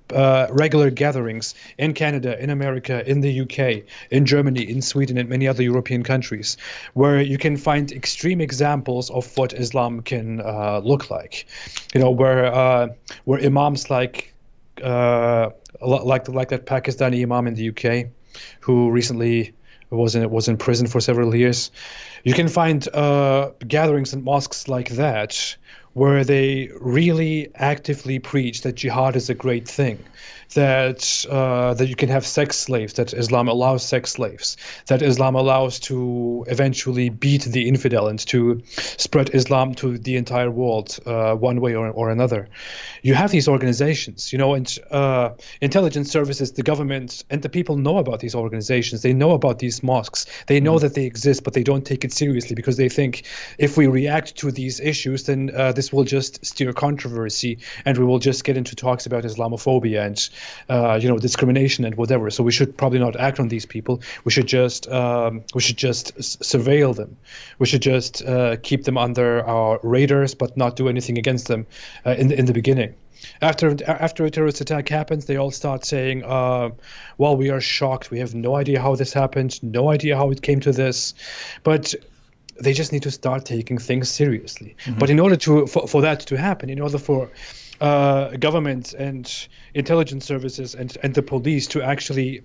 regular gatherings in Canada, in America, in the UK, in Germany, in Sweden, and many other European countries, where you can find extreme examples of what Islam can look like. You know, where imams like that Pakistani imam in the UK, who recently was in prison for several years. You can find gatherings and mosques like that where they really actively preach that jihad is a great thing, that you can have sex slaves, that Islam allows sex slaves, that Islam allows to eventually beat the infidel and to spread Islam to the entire world one way or another. You have these organizations, you know, and intelligence services, the government, and the people know about these organizations. They know about these mosques. They know that they exist, but they don't take it seriously because they think if we react to these issues, then this will just steer controversy, and we will just get into talks about Islamophobia and discrimination and whatever. So we should probably not act on these people. We should just surveil them. We should just keep them under our radars, but not do anything against them in the beginning. After a terrorist attack happens, they all start saying, well, we are shocked. We have no idea how this happened, no idea how it came to this. But they just need to start taking things seriously. But in order for that to happen, in order for government and intelligence services and the police to actually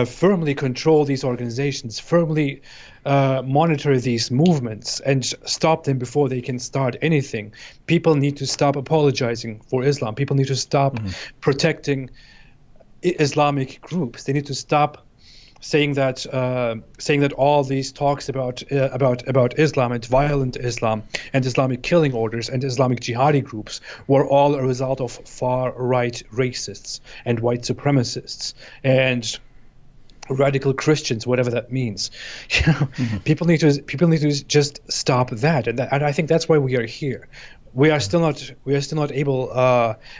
firmly control these organizations, firmly monitor these movements and stop them before they can start anything, people need to stop apologizing for Islam. People need to stop protecting Islamic groups. They need to stop saying that all these talks about Islam and violent Islam and Islamic killing orders and Islamic jihadi groups were all a result of far-right racists and white supremacists and radical Christians, whatever that means. You know, people need to just stop that, and I think that's why we are here. We are still not able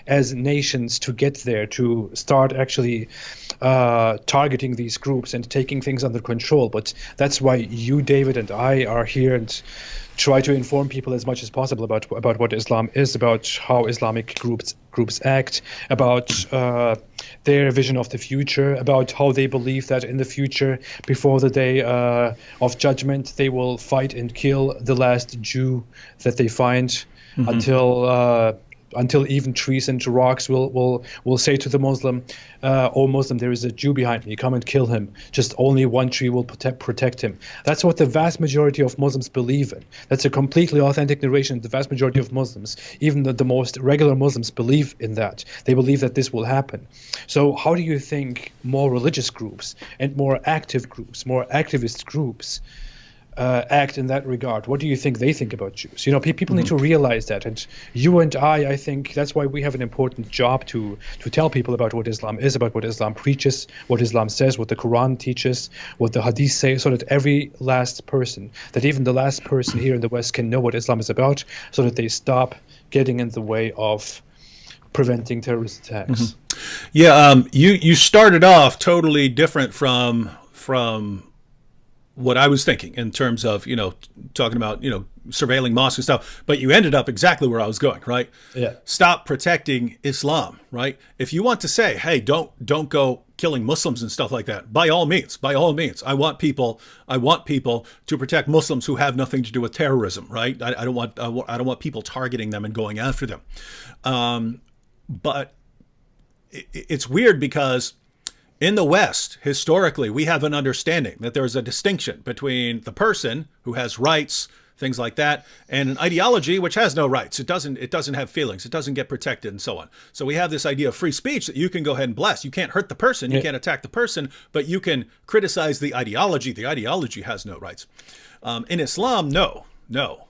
as nations to get there, to start actually targeting these groups and taking things under control. But that's why you, David, and I are here and try to inform people as much as possible about what Islam is, about how Islamic groups act, about their vision of the future, about how they believe that in the future, before the day of judgment, they will fight and kill the last Jew that they find. Until even trees and rocks will say to the Muslim, "Oh Muslim, there is a Jew behind me. Come and kill him. Just only one tree will protect him." That's what the vast majority of Muslims believe in. That's a completely authentic narration. The vast majority of Muslims, even the most regular Muslims, believe in that. They believe that this will happen. So how do you think more religious groups and more active groups, more activist groups act in that regard? What do you think they think about Jews? You know, people need to realize that, and you and I think that's why we have an important job to tell people about what Islam is, about what Islam preaches, what Islam says, what the Quran teaches, what the Hadith say, so that every last person, that even the last person here in the West can know what Islam is about, so that they stop getting in the way of preventing terrorist attacks. Yeah, you started off totally different from what I was thinking in terms of, talking about, surveilling mosques and stuff, but you ended up exactly where I was going, right? Yeah. Stop protecting Islam, right? If you want to say, hey, don't go killing Muslims and stuff like that, by all means, I want people to protect Muslims who have nothing to do with terrorism, right? I don't want people targeting them and going after them. But it's weird because in the West, historically, we have an understanding that there's a distinction between the person who has rights, things like that, and an ideology which has no rights. It doesn't have feelings. It doesn't get protected and so on. So we have this idea of free speech that you can go ahead and bless. You can't hurt the person. You can't attack the person, but you can criticize the ideology. The ideology has no rights. In Islam, no,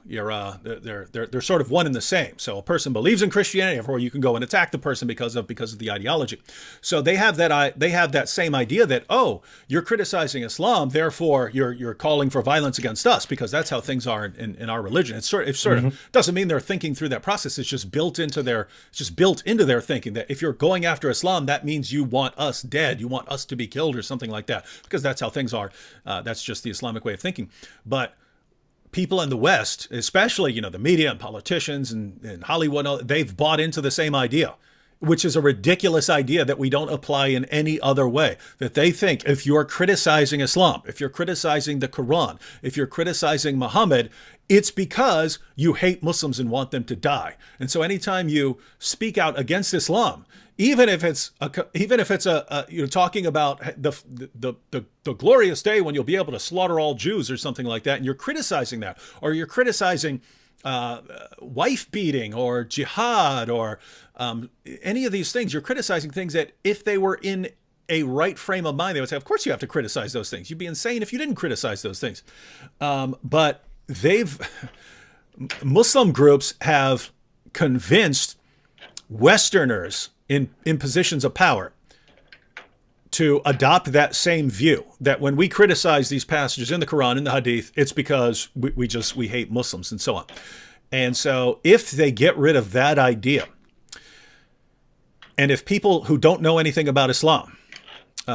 you're they're sort of one and the same. So a person believes in Christianity, therefore you can go and attack the person because of the ideology. So they have that same idea that, oh, you're criticizing Islam, therefore you're calling for violence against us because that's how things are in our religion. It sort of doesn't mean they're thinking through that process. It's just built into their thinking that if you're going after Islam, that means you want us dead, you want us to be killed or something like that, because that's how things are. That's just the Islamic way of thinking. But people in the West, especially, the media and politicians and Hollywood, they've bought into the same idea, which is a ridiculous idea that we don't apply in any other way. That they think if you're criticizing Islam, if you're criticizing the Quran, if you're criticizing Muhammad, it's because you hate Muslims and want them to die. And so anytime you speak out against Islam, even if it's you're talking about the glorious day when you'll be able to slaughter all Jews or something like that, and you're criticizing that, or you're criticizing wife beating or jihad or any of these things, you're criticizing things that if they were in a right frame of mind, they would say, of course you have to criticize those things. You'd be insane if you didn't criticize those things. But Muslim groups have convinced Westerners in positions of power to adopt that same view, that when we criticize these passages in the Quran, in the Hadith, it's because we hate Muslims and so on. And so if they get rid of that idea, and if people who don't know anything about Islam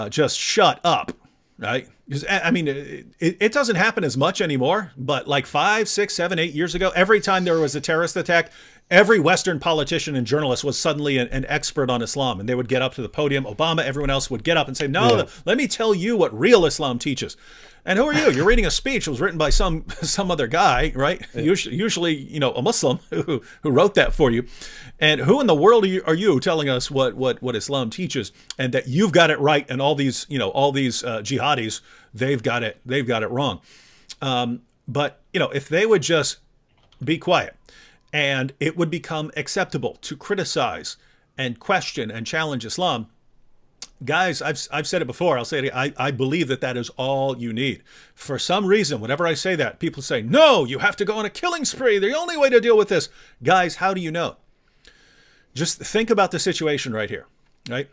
just shut up, right? I mean, it doesn't happen as much anymore, but like 5, 6, 7, 8 years ago, every time there was a terrorist attack, every Western politician and journalist was suddenly an expert on Islam, and they would get up to the podium. Obama, everyone else would get up and say, no, let me tell you what real Islam teaches. And who are you? You're reading a speech that was written by some other guy, right? Yeah. Usually, a Muslim who wrote that for you. And who in the world are you telling us what Islam teaches, and that you've got it right, and all these jihadis, they've got it wrong. But if they would just be quiet, and it would become acceptable to criticize and question and challenge Islam. Guys, I've said it before. I'll say it again. I believe that is all you need. For some reason, whenever I say that, people say, no, you have to go on a killing spree. The only way to deal with this. Guys, how do you know? Just think about the situation right here, right?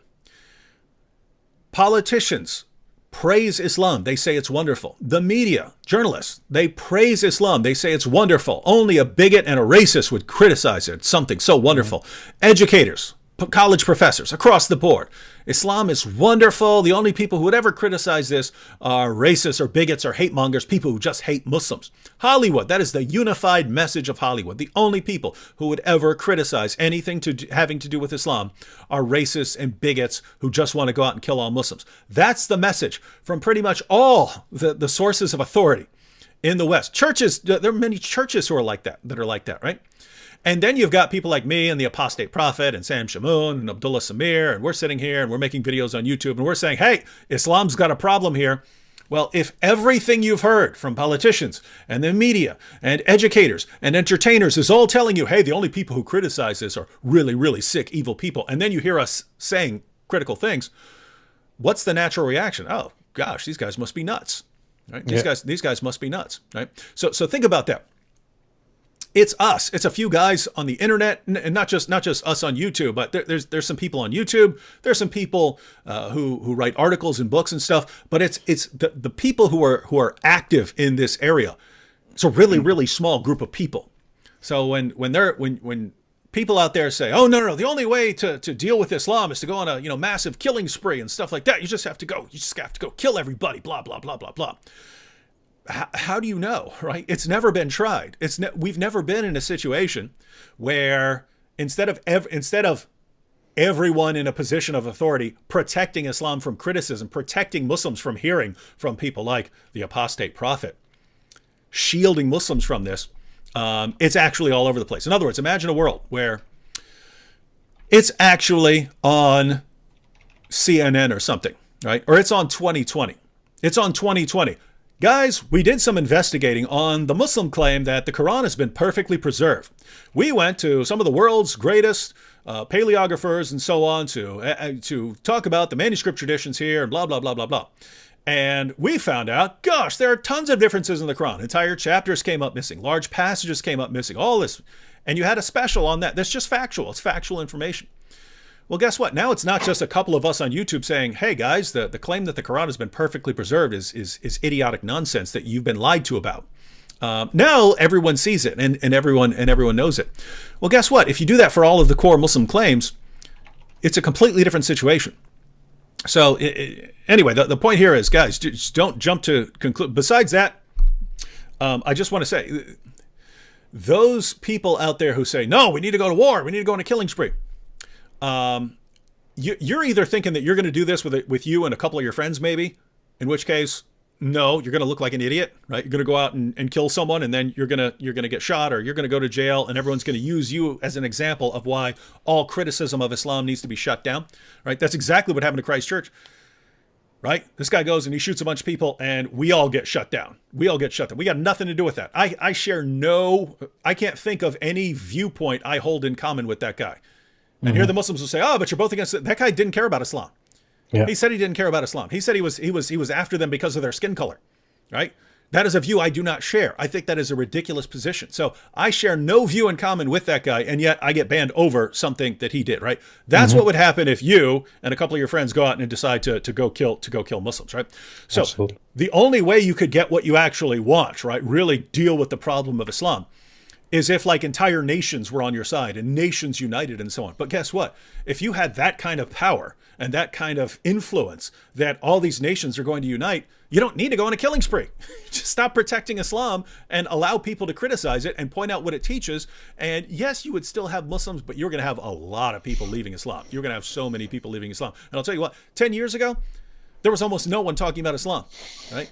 Politicians praise Islam. They say it's wonderful. The media, journalists, they praise Islam. They say it's wonderful. Only a bigot and a racist would criticize it. It's something so wonderful. Educators, college professors across the board. Islam is wonderful. The only people who would ever criticize this are racists or bigots or hate mongers, people who just hate Muslims. Hollywood, that is the unified message of Hollywood. The only people who would ever criticize anything having to do with Islam are racists and bigots who just want to go out and kill all Muslims. That's the message from pretty much all the sources of authority in the West. Churches, there are many churches who are like that, right? And then you've got people like me and the Apostate Prophet and Sam Shamoun and Abdullah Samir, and we're sitting here and we're making videos on YouTube and we're saying, hey, Islam's got a problem here. Well, if everything you've heard from politicians and the media and educators and entertainers is all telling you, hey, the only people who criticize this are really, really sick, evil people, and then you hear us saying critical things, what's the natural reaction? Oh, gosh, these guys must be nuts, right? These guys must be nuts, right? So think about that. It's us. It's a few guys on the internet, and not just us on YouTube, but there's some people on YouTube. There's some people who write articles and books and stuff. But it's the people who are active in this area. It's a really, really small group of people. So when people out there say, oh no, the only way to deal with Islam is to go on a massive killing spree and stuff like that. You just have to go kill everybody. Blah blah blah blah blah. how do you know, right? It's never been tried. We've never been in a situation where instead of everyone in a position of authority protecting Islam from criticism, protecting Muslims from hearing from people like the Apostate Prophet, shielding Muslims from this, it's actually all over the place. In other words, imagine a world where it's actually on CNN or something, right? Or it's on 2020. It's on 2020. Guys, we did some investigating on the Muslim claim that the Quran has been perfectly preserved. We went to some of the world's greatest paleographers and so on to talk about the manuscript traditions here and blah, blah, blah, blah, blah. And we found out, gosh, there are tons of differences in the Quran. Entire chapters came up missing. Large passages came up missing. All this. And you had a special on that. That's just factual. It's factual information. Well, guess what? Now it's not just a couple of us on YouTube saying, hey, guys, the claim that the Quran has been perfectly preserved is idiotic nonsense that you've been lied to about. Now everyone sees it and everyone knows it. Well, guess what? If you do that for all of the core Muslim claims, it's a completely different situation. So anyway, the point here is, guys, just don't jump to conclude. Besides that, I just want to say, those people out there who say, no, we need to go to war, we need to go on a killing spree. You're either thinking that you're going to do this with you and a couple of your friends, maybe, in which case, no, you're going to look like an idiot, right? You're going to go out and kill someone, and then you're going to get shot, or you're going to go to jail, and everyone's going to use you as an example of why all criticism of Islam needs to be shut down, right? That's exactly what happened to Christ Church, right? This guy goes and he shoots a bunch of people, and we all get shut down. We all get shut down. We got nothing to do with that. I can't think of any viewpoint I hold in common with that guy. And here the Muslims will say, oh, but you're both against it. That guy didn't care about Islam. Yeah. He said he didn't care about Islam. He said he was after them because of their skin color, right? That is a view I do not share. I think that is a ridiculous position. So I share no view in common with that guy, and yet I get banned over something that he did, right? That's what would happen if you and a couple of your friends go out and decide to go kill Muslims, right? So absolutely. The only way you could get what you actually want, right, really deal with the problem of Islam, is if like entire nations were on your side and nations united and so on. But guess what? If you had that kind of power and that kind of influence that all these nations are going to unite, you don't need to go on a killing spree. Just stop protecting Islam and allow people to criticize it and point out what it teaches. And yes, you would still have Muslims, but you're going to have a lot of people leaving Islam. You're going to have so many people leaving Islam. And I'll tell you what, 10 years ago, there was almost no one talking about Islam, right?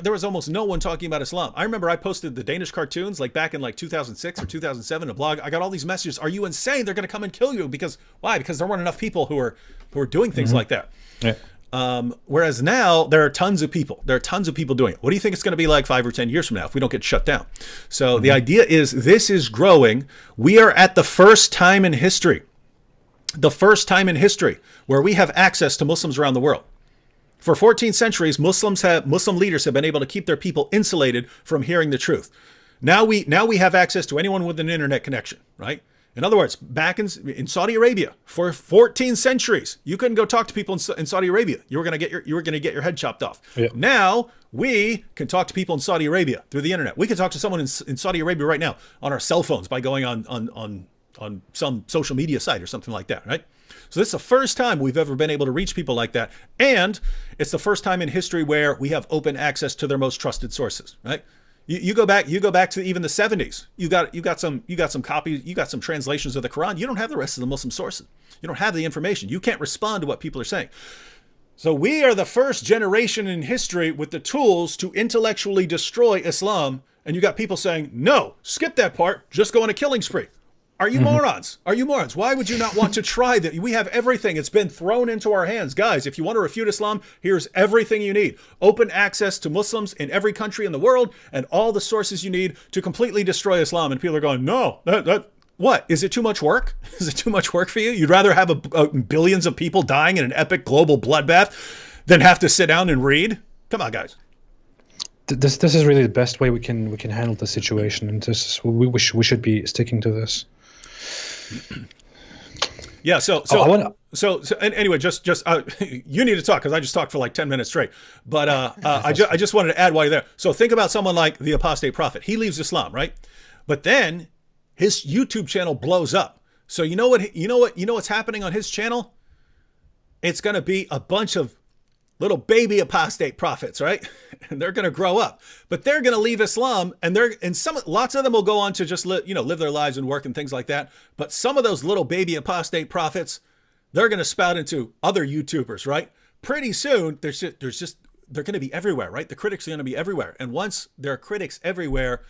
There was almost no one talking about Islam. I remember I posted the Danish cartoons like back in like 2006 or 2007, a blog. I got all these messages. Are you insane? They're going to come and kill you. Because why? Because there weren't enough people who were doing things like that. Yeah. Whereas now there are tons of people. There are tons of people doing it. What do you think it's going to be like 5 or 10 years from now if we don't get shut down? So the idea is this is growing. We are at the first time in history where we have access to Muslims around the world. For 14 centuries, Muslim leaders have been able to keep their people insulated from hearing the truth. Now we have access to anyone with an internet connection, right? In other words, back in Saudi Arabia, for 14 centuries, you couldn't go talk to people in Saudi Arabia. You were going to get your head chopped off. Yeah. Now we can talk to people in Saudi Arabia through the internet. We can talk to someone in Saudi Arabia right now on our cell phones by going on some social media site or something like that, right? So this is the first time we've ever been able to reach people like that. And it's the first time in history where we have open access to their most trusted sources, right? You go back to even the 70s. You got some copies, you got some translations of the Quran. You don't have the rest of the Muslim sources. You don't have the information. You can't respond to what people are saying. So we are the first generation in history with the tools to intellectually destroy Islam. And you got people saying, no, skip that part, just go on a killing spree. Are you morons? Are you morons? Why would you not want to try that? We have everything. It's been thrown into our hands. Guys, if you want to refute Islam, here's everything you need. Open access to Muslims in every country in the world and all the sources you need to completely destroy Islam. And people are going, no, what? Is it too much work? Is it too much work for you? You'd rather have billions of people dying in an epic global bloodbath than have to sit down and read? Come on, guys. This is really the best way we can handle the situation, and we should be sticking to this. Yeah. So anyway, just you need to talk because I just talked for like 10 minutes straight. But I just wanted to add while you're there. So think about someone like the Apostate Prophet. He leaves Islam, right? But then his YouTube channel blows up. So you know what's happening on his channel? It's going to be a bunch of little baby apostate prophets, right? and they're going to grow up, but they're going to leave Islam, and lots of them will go on to just live their lives and work and things like that. But some of those little baby apostate prophets, they're going to spout into other YouTubers, right? Pretty soon, they're going to be everywhere, right? The critics are going to be everywhere, and once there are critics everywhere,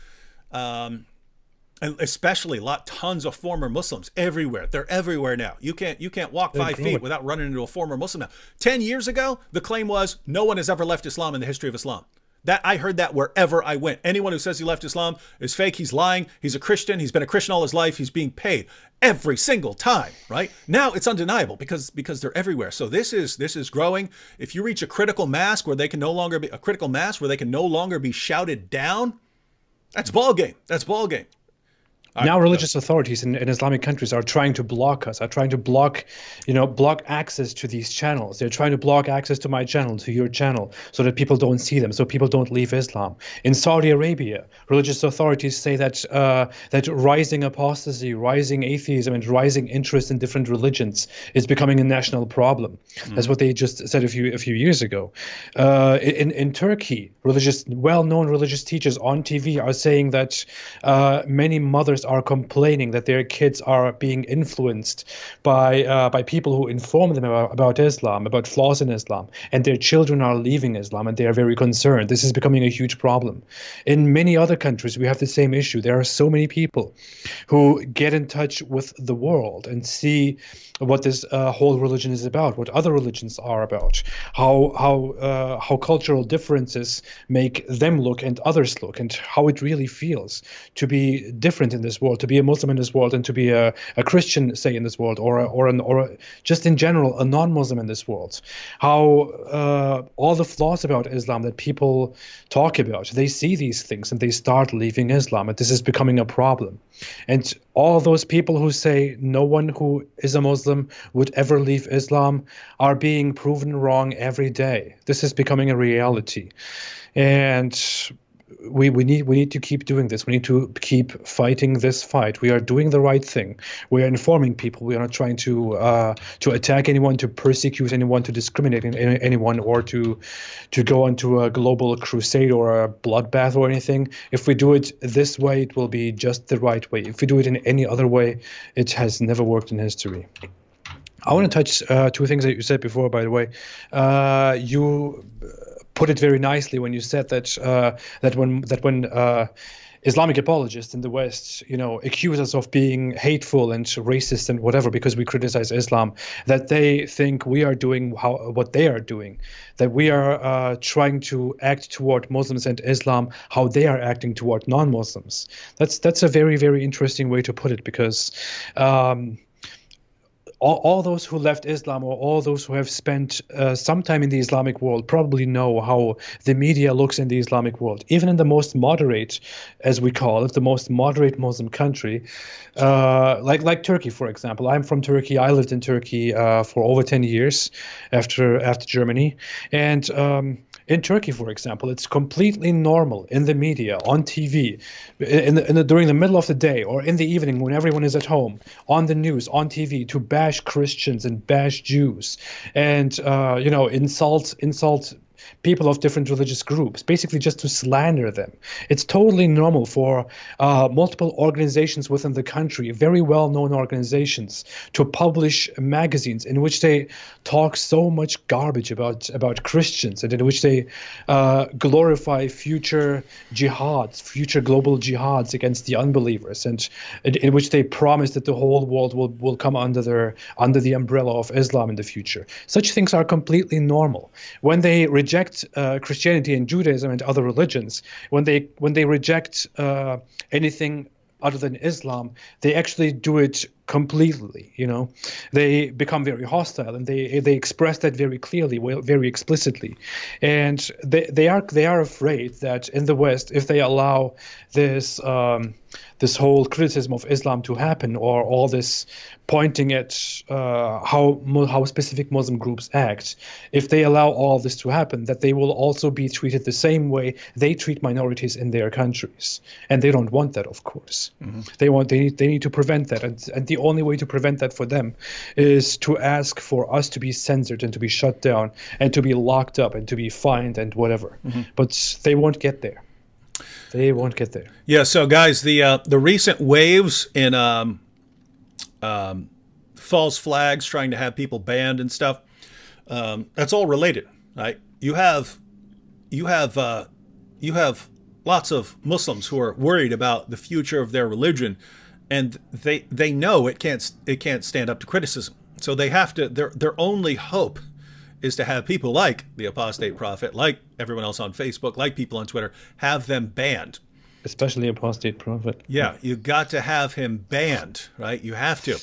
and especially tons of former Muslims everywhere. They're everywhere now. You can't walk 5 feet without running into a former Muslim now. 10 years ago, the claim was no one has ever left Islam in the history of Islam. That I heard that wherever I went. Anyone who says he left Islam is fake. He's lying. He's a Christian. He's been a Christian all his life. He's being paid every single time, right? Now it's undeniable because they're everywhere. So this is growing. If you reach a critical mass where they can no longer be shouted down, that's ball game. That's ball game. Now religious authorities in Islamic countries are trying to block us, are trying to block access to these channels. They're trying to block access to my channel, to your channel, so that people don't see them, so people don't leave Islam. In Saudi Arabia, religious authorities say that that rising apostasy, rising atheism, and rising interest in different religions is becoming a national problem. That's what they just said a few years ago. In Turkey, well-known religious teachers on TV are saying that many mothers are complaining that their kids are being influenced by people who inform them about Islam, about flaws in Islam, and their children are leaving Islam, and they are very concerned. This is becoming a huge problem. In many other countries, we have the same issue. There are so many people who get in touch with the world and see what this whole religion is about, what other religions are about, how cultural differences make them look and others look, and how it really feels to be different in this world, to be a Muslim in this world, and to be a Christian, say, in this world, or just in general a non-Muslim in this world. How all the flaws about Islam that people talk about, they see these things and they start leaving Islam, and this is becoming a problem. And all those people who say no one who is a Muslim would ever leave Islam are being proven wrong every day. This is becoming a reality. And we need to keep doing this. We need to keep fighting this fight. We are doing the right thing. We are informing people. We are not trying to attack anyone, to persecute anyone, to discriminate anyone, or to go into a global crusade or a bloodbath or anything. If we do it this way, it will be just the right way. If we do it in any other way, it has never worked in history. I want to touch two things that you said before, by the way. You put it very nicely when you said that when Islamic apologists in the West, accuse us of being hateful and racist and whatever because we criticize Islam, that they think we are doing what they are doing, that we are trying to act toward Muslims and Islam how they are acting toward non-Muslims. That's a very, very interesting way to put it, because all those who left Islam, or all those who have spent some time in the Islamic world, probably know how the media looks in the Islamic world. Even in the most moderate, as we call it, the most moderate Muslim country, like Turkey, for example. I'm from Turkey. I lived in Turkey for over 10 years after Germany. And in Turkey, for example, it's completely normal in the media, on TV, during the middle of the day or in the evening when everyone is at home, on the news, on TV, to bash Christians and bash Jews and insult people of different religious groups, basically just to slander them. It's totally normal for multiple organizations within the country, very well-known organizations, to publish magazines in which they talk so much garbage about Christians, and in which they glorify future jihads, future global jihads against the unbelievers, and in which they promise that the whole world will come under the umbrella of Islam in the future. Such things are completely normal. When they reject Christianity and Judaism and other religions, when they reject anything other than Islam, they actually do it completely. They become very hostile, and they express that very clearly, very explicitly, and they are afraid that in the West, if they allow this whole criticism of Islam to happen, or all this pointing at how specific Muslim groups act, if they allow all this to happen, that they will also be treated the same way they treat minorities in their countries, and they don't want that, of course. Mm-hmm. They need to prevent that, and the only way to prevent that for them is to ask for us to be censored and to be shut down and to be locked up and to be fined and whatever. But they won't get there. They won't get there. Yeah. So, guys, the recent waves in false flags trying to have people banned and stuff, that's all related, right? You have lots of Muslims who are worried about the future of their religion, and they know it can't stand up to criticism. So they have to. Their only hope is to have people like the Apostate Prophet, like everyone else on Facebook, like people on Twitter, have them banned. Especially Apostate Prophet. Yeah, you got to have him banned, right? You have to.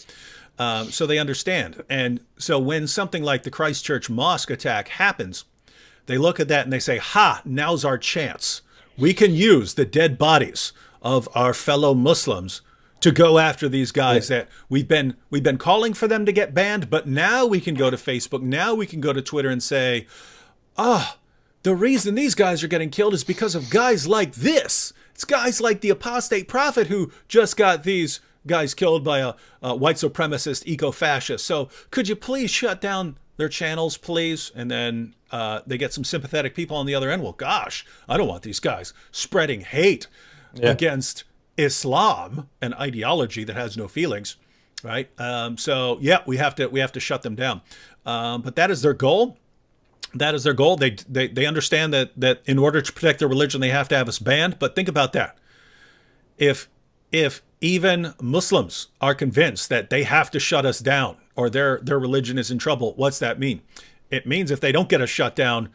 So they understand. And so when something like the Christchurch mosque attack happens, they look at that and they say, ha, now's our chance. We can use the dead bodies of our fellow Muslims to go after these guys that we've been calling for them to get banned, but now we can go to Facebook, now we can go to Twitter and say, the reason these guys are getting killed is because of guys like this. It's guys like the Apostate Prophet who just got these guys killed by a white supremacist eco-fascist. So could you please shut down their channels, please? And then they get some sympathetic people on the other end. Well, gosh, I don't want these guys spreading hate against Islam, an ideology that has no feelings, right? So yeah, we have to shut them down. But that is their goal. That is their goal. They understand that in order to protect their religion, they have to have us banned. But think about that. If even Muslims are convinced that they have to shut us down or their religion is in trouble, what's that mean? It means if they don't get us shut down,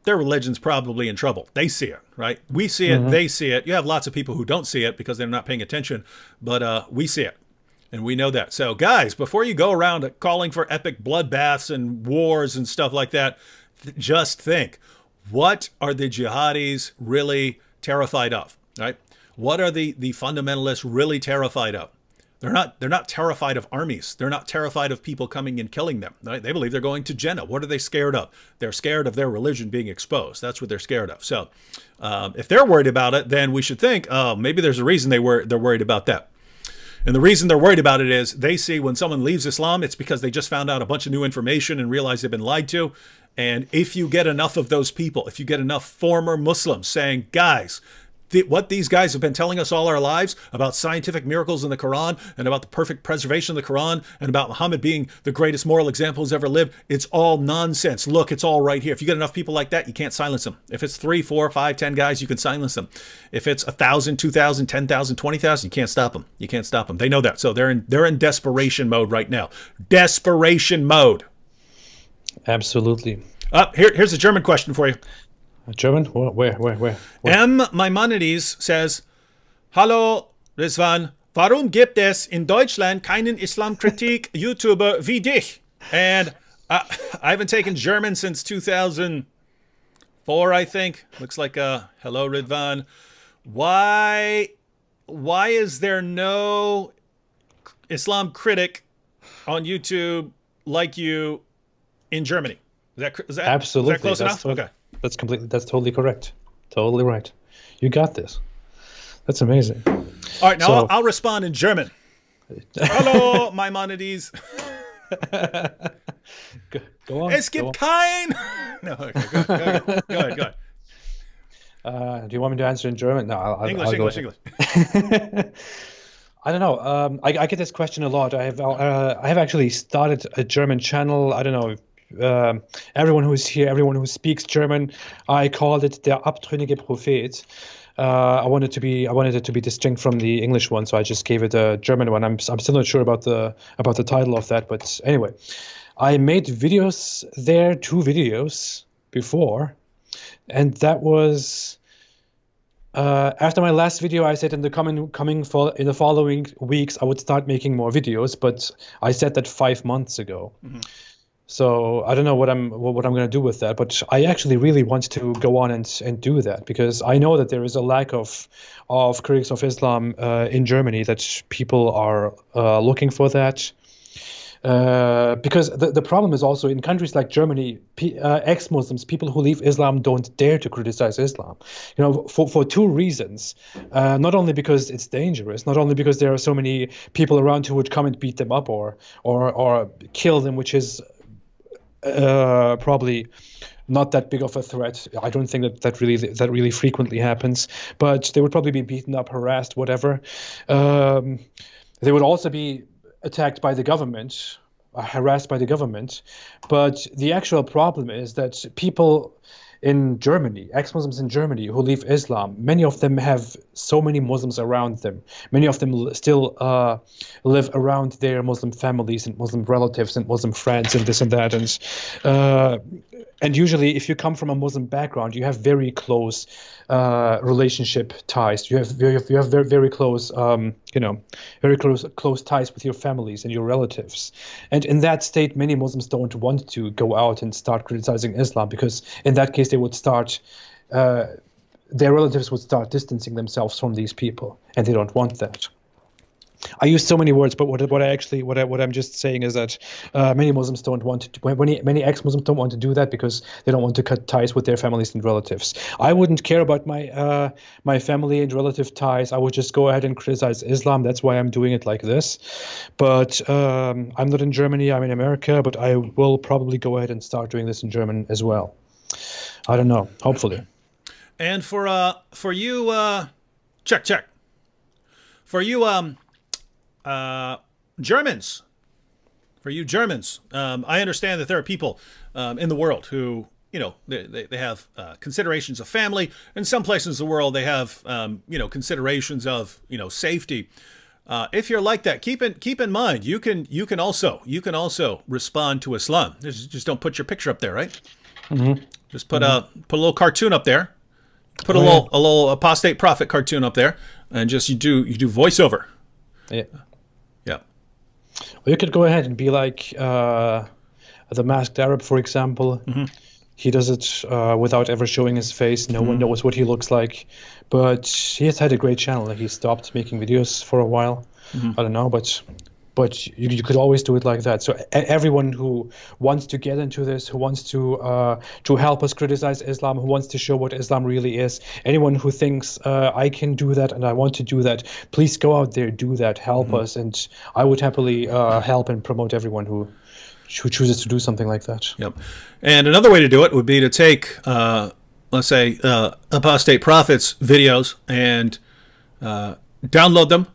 their religion's probably in trouble. They see it, right? We see it, they see it. You have lots of people who don't see it because they're not paying attention, but we see it. And we know that. So guys, before you go around calling for epic bloodbaths and wars and stuff like that, just think, what are the jihadis really terrified of, right? What are the fundamentalists really terrified of? They're not terrified of armies. They're not terrified of people coming and killing them. Right? They believe they're going to Jannah. What are they scared of? They're scared of their religion being exposed. That's what they're scared of. So if they're worried about it, then we should think, oh, maybe there's a reason they're worried about that. And the reason they're worried about it is they see when someone leaves Islam, it's because they just found out a bunch of new information and realize they've been lied to. And if you get enough of those people, if you get enough former Muslims saying, guys, what these guys have been telling us all our lives about scientific miracles in the Quran and about the perfect preservation of the Quran and about Muhammad being the greatest moral example who's ever lived, it's all nonsense. Look, it's all right here. If you get enough people like that, you can't silence them. If it's 3, 4, 5, 10 guys, you can silence them. If it's 1,000, 2,000, 10,000, 20,000, you can't stop them. You can't stop them. They know that. So they're in desperation mode right now. Desperation mode. Absolutely. Here's a German question for you. German? Where? M. Maimonides says, Hallo, Rizwan, warum gibt es in Deutschland keinen Islamkritik-YouTuber wie dich? And I haven't taken German since 2004, I think. Looks like hello, Ridvan. Why is there no Islam critic on YouTube like you in Germany? Is that absolutely? Is that close enough? Okay. That's totally correct. Totally right. You got this. That's amazing. All right, now I'll respond in German. Hallo, Maimonides. Go on. Es gibt kein... No, okay, go ahead. Do you want me to answer in German? No, I'll English. I don't know. I get this question a lot. I have actually started a German channel. I don't know. Everyone who is here, everyone who speaks German, I called it der abtrünnige Prophet. I wanted it to be distinct from the English one, so I just gave it a German one. I'm still not sure about the title of that, but anyway, I made videos there, 2 videos before, and that was after my last video. I said in the in the following weeks I would start making more videos, but I said that 5 months ago. Mm-hmm. So I don't know what I'm going to do with that, but I actually really want to go on and do that because I know that there is a lack of critics of Islam in Germany, that people are looking for that. Because the problem is also in countries like Germany, ex-Muslims, people who leave Islam don't dare to criticize Islam, for two reasons. Not only because it's dangerous, not only because there are so many people around who would come and beat them up or kill them, which is probably not that big of a threat. I don't think that really frequently happens, but they would probably be beaten up, harassed, whatever. They would also be attacked by the government, harassed by the government. But the actual problem is that people in Germany, ex-Muslims in Germany who leave Islam, many of them have so many Muslims around them. Many of them still live around their Muslim families and Muslim relatives and Muslim friends and this and that. And usually, if you come from a Muslim background, you have very close relationship ties. You have very close, very close ties with your families and your relatives. And in that state, many Muslims don't want to go out and start criticizing Islam, because in that case, they would start, their relatives would start distancing themselves from these people, and they don't want that. I use so many words, but what I'm just saying is that many Muslims don't want to. Many ex-Muslims don't want to do that because they don't want to cut ties with their families and relatives. I wouldn't care about my family and relative ties. I would just go ahead and criticize Islam. That's why I'm doing it like this. But I'm not in Germany. I'm in America. But I will probably go ahead and start doing this in German as well. I don't know. Hopefully. And for you, check. For you, Germans, I understand that there are people in the world who, they have considerations of family. In some places in the world, they have, considerations of, safety. If you're like that, keep in mind, you can also respond to Islam. Just don't put your picture up there, right? Mm-hmm. Just put a little cartoon up there. Put a little Apostate Prophet cartoon up there, and just you do voiceover. Yeah. Yeah. Well, you could go ahead and be like the Masked Arab, for example. Mm-hmm. He does it without ever showing his face. No one knows what he looks like. But he has had a great channel. He stopped making videos for a while. Mm-hmm. I don't know, but you could always do it like that. So everyone who wants to get into this, who wants to help us criticize Islam, who wants to show what Islam really is, anyone who thinks I can do that and I want to do that, please go out there, do that, help us, and I would happily help and promote everyone who chooses to do something like that. Yep. And another way to do it would be to take, let's say, Apostate Prophet's videos and download them,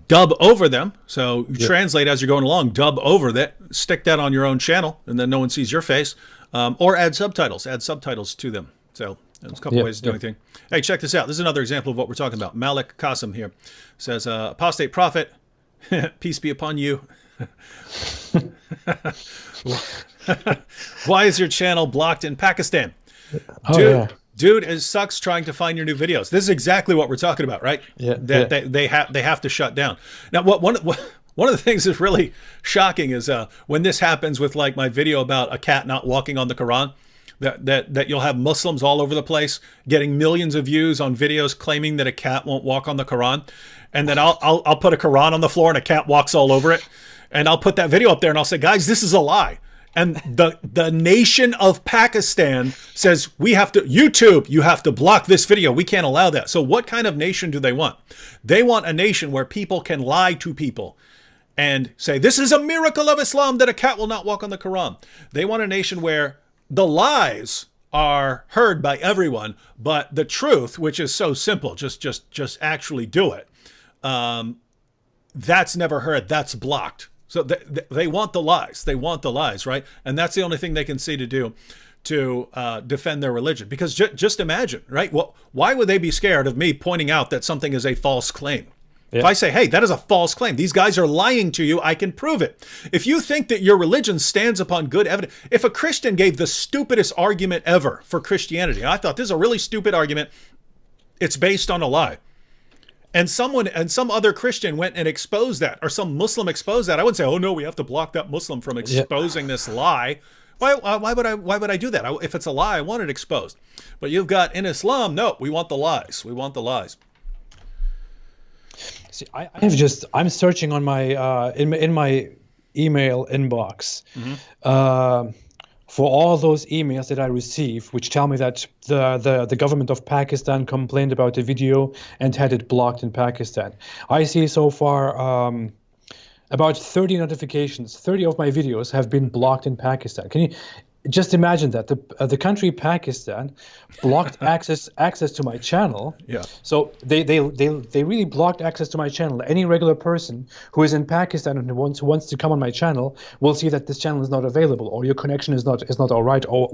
dub over them. So you translate as you're going along, dub over that, stick that on your own channel, and then no one sees your face, or add subtitles to them. So there's a couple ways of doing things. Hey, check this out. This is another example of what we're talking about. Malik Qasim here says, Apostate Prophet, peace be upon you. Why is your channel blocked in Pakistan? Dude, it sucks trying to find your new videos. This is exactly what we're talking about, right? Yeah. They have to shut down. Now, one of the things that's really shocking is when this happens with like my video about a cat not walking on the Quran, that you'll have Muslims all over the place getting millions of views on videos claiming that a cat won't walk on the Quran, and then I'll put a Quran on the floor and a cat walks all over it, and I'll put that video up there and I'll say, guys, this is a lie. And the nation of Pakistan says, YouTube, you have to block this video. We can't allow that. So what kind of nation do they want? They want a nation where people can lie to people and say, this is a miracle of Islam that a cat will not walk on the Quran. They want a nation where the lies are heard by everyone, but the truth, which is so simple, just actually do it. That's never heard. That's blocked. So they want the lies. They want the lies, right? And that's the only thing they can see to do to defend their religion. Because just imagine, right? Well, why would they be scared of me pointing out that something is a false claim? Yeah. If I say, hey, that is a false claim, these guys are lying to you, I can prove it. If you think that your religion stands upon good evidence, if a Christian gave the stupidest argument ever for Christianity, and I thought this is a really stupid argument, it's based on a lie. And some other Christian went and exposed that, or some Muslim exposed that, I wouldn't say, oh no, we have to block that Muslim from exposing this lie. Why would I do that? If it's a lie, I want it exposed. But you've got in Islam, no, we want the lies. We want the lies. See, I'm searching on my in my email inbox. Mm-hmm. Uh, for all those emails that I receive, which tell me that the government of Pakistan complained about the video and had it blocked in Pakistan. I see so far about 30 notifications. 30 of my videos have been blocked in Pakistan. Can you just imagine that the country Pakistan blocked access to my channel? Yeah. So they really blocked access to my channel. Any regular person who is in Pakistan and who wants to come on my channel will see that this channel is not available, or your connection is not all right, or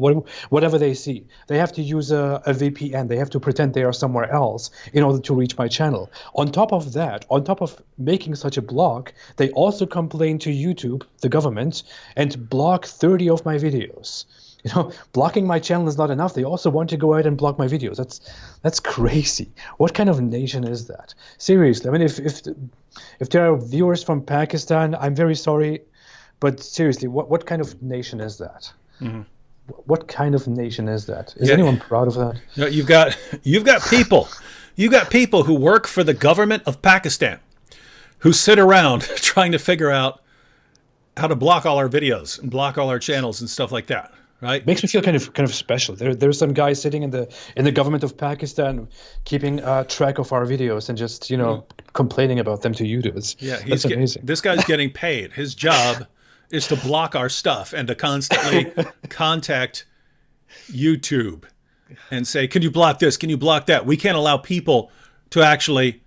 whatever they see. They have to use a VPN. They have to pretend they are somewhere else in order to reach my channel. On top of that, on top of making such a block, they also complain to YouTube, the government, and block 30 of my videos. You know, blocking my channel is not enough. They also want to go ahead and block my videos. That's crazy. What kind of nation is that? Seriously, I mean, if there are viewers from Pakistan, I'm very sorry, but seriously, what kind of nation is that? Mm-hmm. What kind of nation is that? Is anyone proud of that? No, you've got people who work for the government of Pakistan who sit around trying to figure out how to block all our videos and block all our channels and stuff like that. Right? Makes me feel kind of special. There's some guy sitting in the government of Pakistan keeping track of our videos and just complaining about them to YouTube. That's amazing. This guy's getting paid. His job is to block our stuff and to constantly contact YouTube and say, "Can you block this? Can you block that?" We can't allow people to actually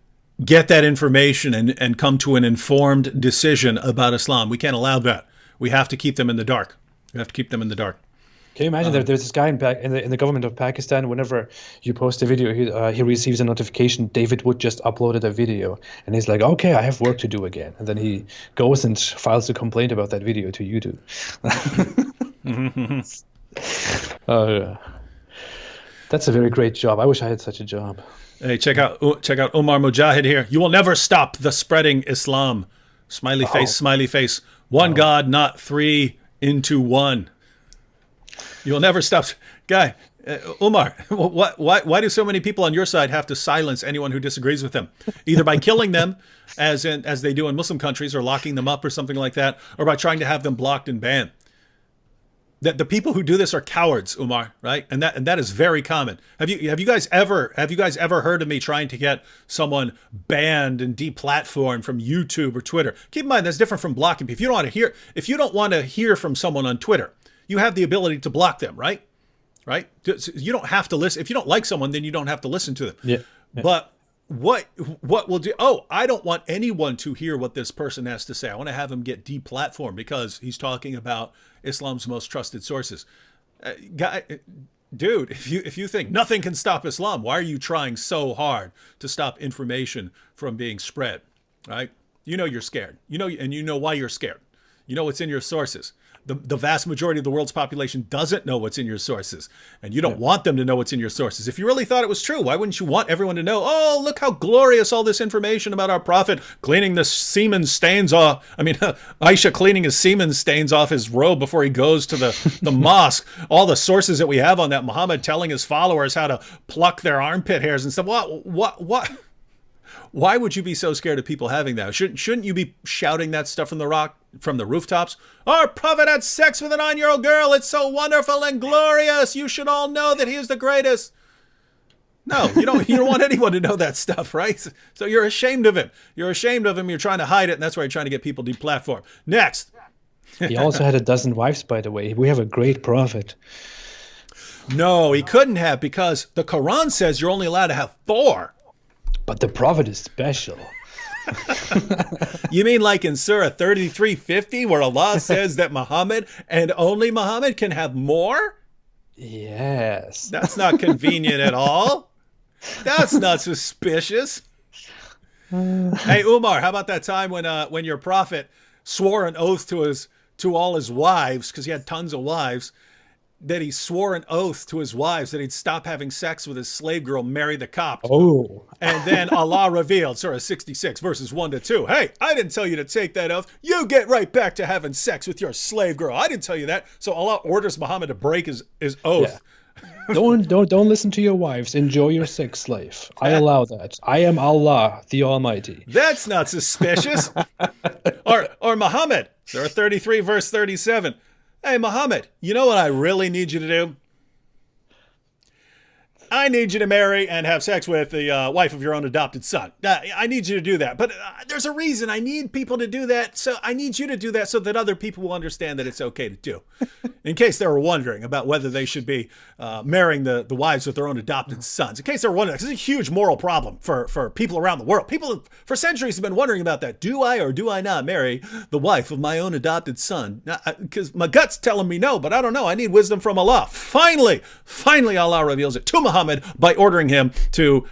get that information and come to an informed decision about Islam. We can't allow that. We have to keep them in the dark. We have to keep them in the dark. Can you imagine that there's this guy in the government of Pakistan, whenever you post a video, he receives a notification, David Wood just uploaded a video, and he's like, okay, I have work to do again. And then he goes and files a complaint about that video to YouTube. That's a very great job. I wish I had such a job. Hey, check out Omar Mujahid here. You will never stop the spreading Islam. Smiley face, smiley face. One God, not three into one. You'll never stop. Guy, Umar, why do so many people on your side have to silence anyone who disagrees with them? Either by killing them, as they do in Muslim countries, or locking them up or something like that, or by trying to have them blocked and banned. That the people who do this are cowards, Umar, right? And that is very common. Have you guys ever heard of me trying to get someone banned and deplatformed from YouTube or Twitter? Keep in mind that's different from blocking people. If you don't want to hear from someone on Twitter, you have the ability to block them, right? Right? You don't have to listen. If you don't like someone, then you don't have to listen to them. Yeah. But what will do? Oh, I don't want anyone to hear what this person has to say. I want to have him get deplatformed because he's talking about Islam's most trusted sources. Dude, if you think nothing can stop Islam, why are you trying so hard to stop information from being spread? Right? You know you're scared. You know why you're scared. You know what's in your sources. The vast majority of the world's population doesn't know what's in your sources, and you don't want them to know what's in your sources. If you really thought it was true, why wouldn't you want everyone to know, oh, look how glorious all this information about our prophet cleaning the semen stains off. I mean, Aisha cleaning his semen stains off his robe before he goes to the mosque. All the sources that we have on that, Muhammad telling his followers how to pluck their armpit hairs and stuff. What? Why would you be so scared of people having that? Shouldn't you be shouting that stuff from the rooftops? Our prophet had sex with a 9-year-old girl. It's so wonderful and glorious. You should all know that he is the greatest. No, you don't want anyone to know that stuff, right? So you're ashamed of him. You're ashamed of him. You're trying to hide it, and that's why you're trying to get people deplatformed. Next. He also had a dozen wives, by the way. We have a great prophet. No, he couldn't have, because the Quran says you're only allowed to have 4. But the prophet is special. You mean like in Surah 33:50, where Allah says that Muhammad and only Muhammad can have more? Yes. That's not convenient at all. That's not suspicious. Hey, Umar, how about that time when your prophet swore an oath to all his wives, because he had tons of wives, that he swore an oath to his wives that he'd stop having sex with his slave girl, marry the Copt. Oh. And then Allah revealed, Surah 66, verses 1-2. Hey, I didn't tell you to take that oath. You get right back to having sex with your slave girl. I didn't tell you that. So Allah orders Muhammad to break his oath. Yeah. Don't listen to your wives. Enjoy your sex slave. I allow that. I am Allah, the Almighty. That's not suspicious. or Muhammad, Surah 33, verse 37. Hey, Muhammad, you know what I really need you to do? I need you to marry and have sex with the wife of your own adopted son. I need you to do that. But there's a reason I need people to do that. So I need you to do that so that other people will understand that it's okay to do. In case they were wondering about whether they should be marrying the wives with their own adopted sons. In case they were wondering, because it's a huge moral problem for people around the world. People for centuries have been wondering about that. Do I or do I not marry the wife of my own adopted son? Because my gut's telling me no, but I don't know. I need wisdom from Allah. Finally Allah reveals it to Muhammad by ordering him to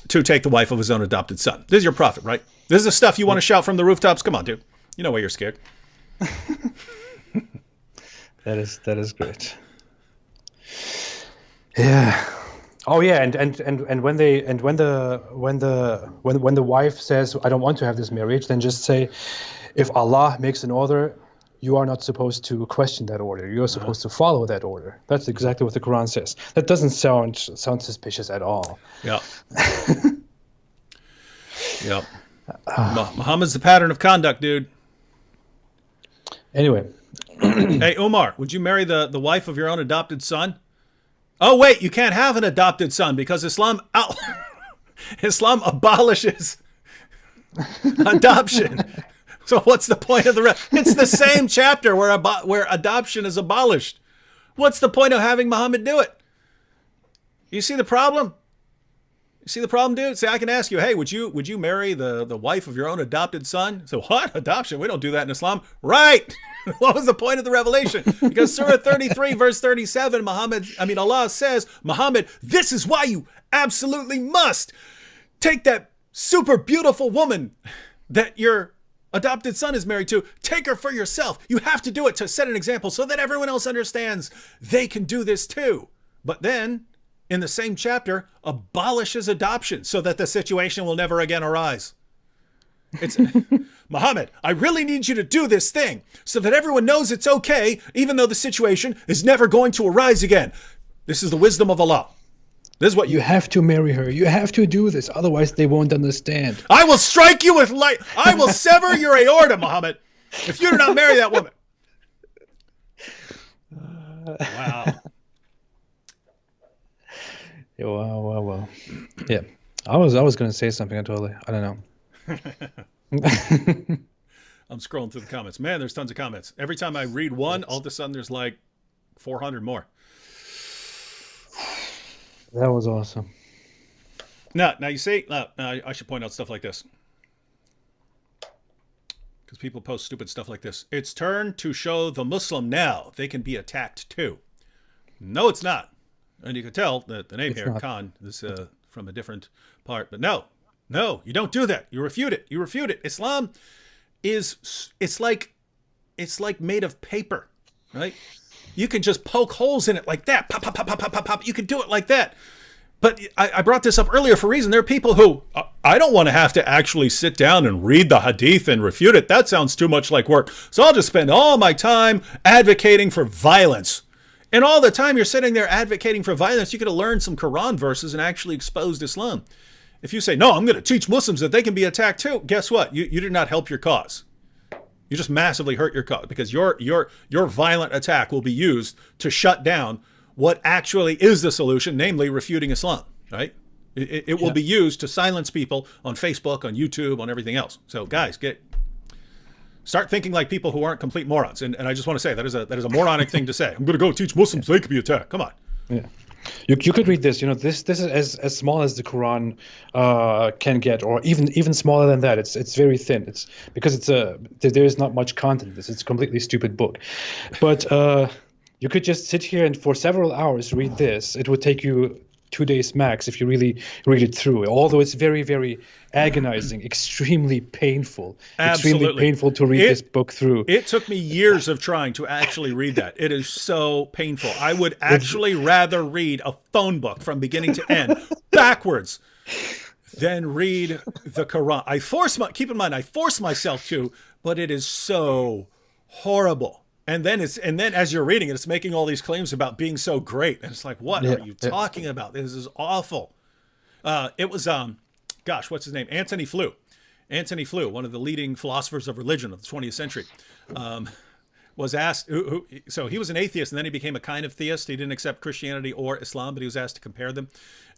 take the wife of his own adopted son. This is your prophet, right? This is the stuff you want to shout from the rooftops? Come on, dude. You know why you're scared. That is great. Yeah. Oh yeah, and when the wife says, I don't want to have this marriage, then just say, if Allah makes an order, you are not supposed to question that order. You're supposed to follow that order. That's exactly what the Quran says. That doesn't sound suspicious at all. Yeah. Yeah. Muhammad's the pattern of conduct, dude. Anyway. Hey, Umar, would you marry the wife of your own adopted son? Oh, wait, you can't have an adopted son because Islam abolishes adoption. So what's the point of the rest? It's the same chapter where adoption is abolished. What's the point of having Muhammad do it? You see the problem? You see the problem, dude? Say, I can ask you, hey, would you marry the wife of your own adopted son? So what? Adoption? We don't do that in Islam. Right. What was the point of the revelation? Because Surah 33, verse 37, Allah says, Muhammad, this is why you absolutely must take that super beautiful woman that your adopted son is married to. Take her for yourself. You have to do it to set an example so that everyone else understands they can do this too. But then, in the same chapter, abolishes adoption so that the situation will never again arise. It's Muhammad, I really need you to do this thing so that everyone knows it's okay, even though the situation is never going to arise again. This is the wisdom of Allah. This is what you have to marry her. You have to do this. Otherwise, they won't understand. I will strike you with light. I will sever your aorta, Muhammad, if you do not marry that woman. Wow. Yeah, well. Yeah. I was going to say something. I don't know. I'm scrolling through the comments. Man, there's tons of comments. Every time I read one, all of a sudden there's like 400 more. That was awesome. Now you see, I should point out stuff like this. Because people post stupid stuff like this. It's turned to show the Muslim now they can be attacked too. No, it's not. And you can tell that the name it's here, not. Khan, is from a different part. But no, you don't do that. You refute it. Islam it's like made of paper, right? You can just poke holes in it like that. Pop, pop, pop, pop, pop, pop, pop. You can do it like that. But I brought this up earlier for a reason. There are people who, I don't want to have to actually sit down and read the hadith and refute it. That sounds too much like work. So I'll just spend all my time advocating for violence. And all the time you're sitting there advocating for violence, you could have learned some Quran verses and actually exposed Islam. If you say, no, I'm going to teach Muslims that they can be attacked too, guess what? You did not help your cause. You just massively hurt your cause because your violent attack will be used to shut down what actually is the solution, namely refuting Islam, right? It will be used to silence people on Facebook, on YouTube, on everything else. So guys, start thinking like people who aren't complete morons. And I just want to say that is a moronic thing to say. I'm going to go teach Muslims they can be attacked. Come on. Yeah. You could read this. This is as small as the Quran can get, or even smaller than that. It's very thin. It's because there is not much content in this. It's a completely stupid book, but you could just sit here and for several hours read this. It would take you 2 days max if you really read it through. Although it's very, very agonizing, extremely Absolutely. painful to read this book through. It took me years of trying to actually read that. It is so painful. I would It's actually rather read a phone book from beginning to end backwards than read the Quran. Keep in mind, I force myself to, but it is so horrible. And then as you're reading it, it's making all these claims about being so great. And it's like, what yeah, are you yeah. talking about? This is awful. It was gosh, what's his name? Anthony Flew. Anthony Flew, one of the leading philosophers of religion of the 20th century, was asked. So he was an atheist, and then he became a kind of theist. He didn't accept Christianity or Islam, but he was asked to compare them,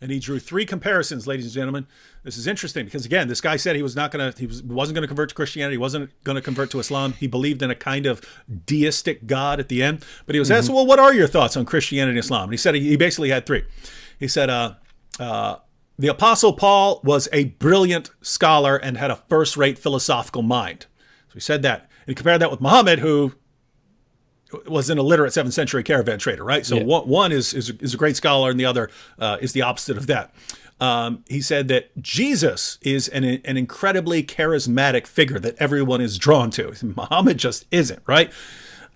and he drew 3 comparisons, ladies and gentlemen. This is interesting because again, this guy said he wasn't going to convert to Christianity. He wasn't going to convert to Islam. He believed in a kind of deistic God at the end. But he was asked, well, what are your thoughts on Christianity and Islam? And he said he basically had 3. He said, the Apostle Paul was a brilliant scholar and had a first-rate philosophical mind. So he said that. And he compared that with Muhammad, who was an illiterate 7th century caravan trader, right? So one is a great scholar, and the other is the opposite of that. He said that Jesus is an incredibly charismatic figure that everyone is drawn to. Muhammad just isn't, right?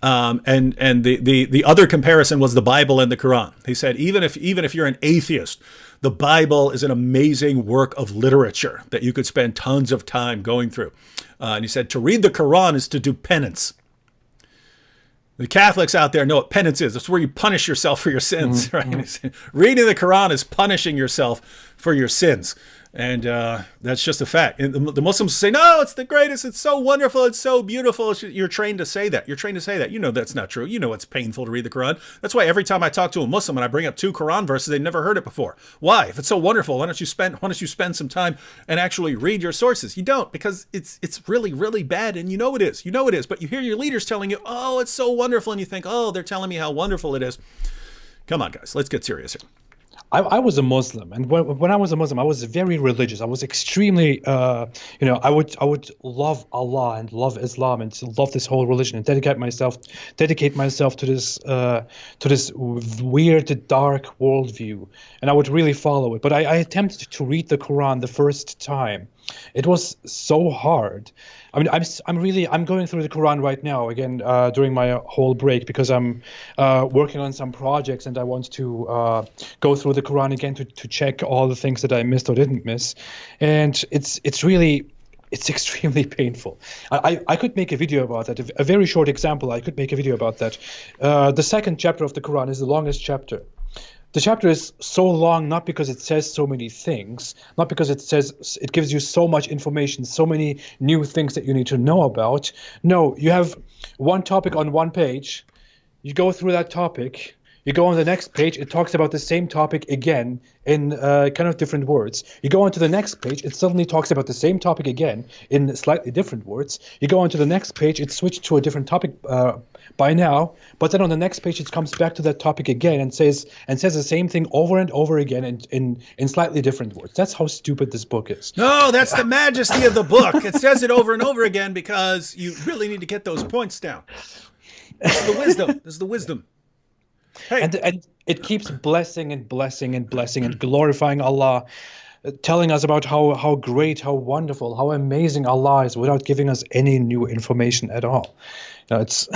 And the other comparison was the Bible and the Quran. He said even if you're an atheist, the Bible is an amazing work of literature that you could spend tons of time going through. And he said to read the Quran is to do penance. The Catholics out there know what penance is. That's where you punish yourself for your sins, right? Reading the Quran is punishing yourself for your sins. And that's just a fact. And the Muslims say, no, it's the greatest. It's so wonderful. It's so beautiful. You're trained to say that. You're trained to say that. You know that's not true. You know it's painful to read the Quran. That's why every time I talk to a Muslim and I bring up 2 Quran verses, they've never heard it before. Why? If it's so wonderful, why don't you spend some time and actually read your sources? You don't, because it's really, really bad, and you know it is. You know it is. But you hear your leaders telling you, oh, it's so wonderful, and you think, oh, they're telling me how wonderful it is. Come on, guys. Let's get serious here. I was a Muslim, and when I was a Muslim, I was very religious. I was extremely, I would love Allah and love Islam and love this whole religion and dedicate myself to this weird, dark worldview, and I would really follow it. But I attempted to read the Quran the first time. It was so hard. I mean, I'm going through the Quran right now again during my whole break because I'm working on some projects and I want to go through the Quran again to check all the things that I missed or didn't miss, and it's extremely painful. I could make a video about that. A very short example. I could make a video about that. The 2nd chapter of the Quran is the longest chapter. The chapter is so long not because it says so many things, not because it gives you so much information, so many new things that you need to know about. No, you have one topic on one page. You go through that topic. You go on the next page, it talks about the same topic again in kind of different words. You go on to the next page, it suddenly talks about the same topic again in slightly different words. You go on to the next page, it switched to a different topic by now, but then on the next page it comes back to that topic again and says the same thing over and over again in slightly different words. That's how stupid this book is. No, that's the majesty of the book. It says it over and over again because you really need to get those points down. This is the wisdom. This is the wisdom. Hey. And it keeps blessing and blessing and blessing and glorifying Allah, telling us about how great, how wonderful, how amazing Allah is without giving us any new information at all. It's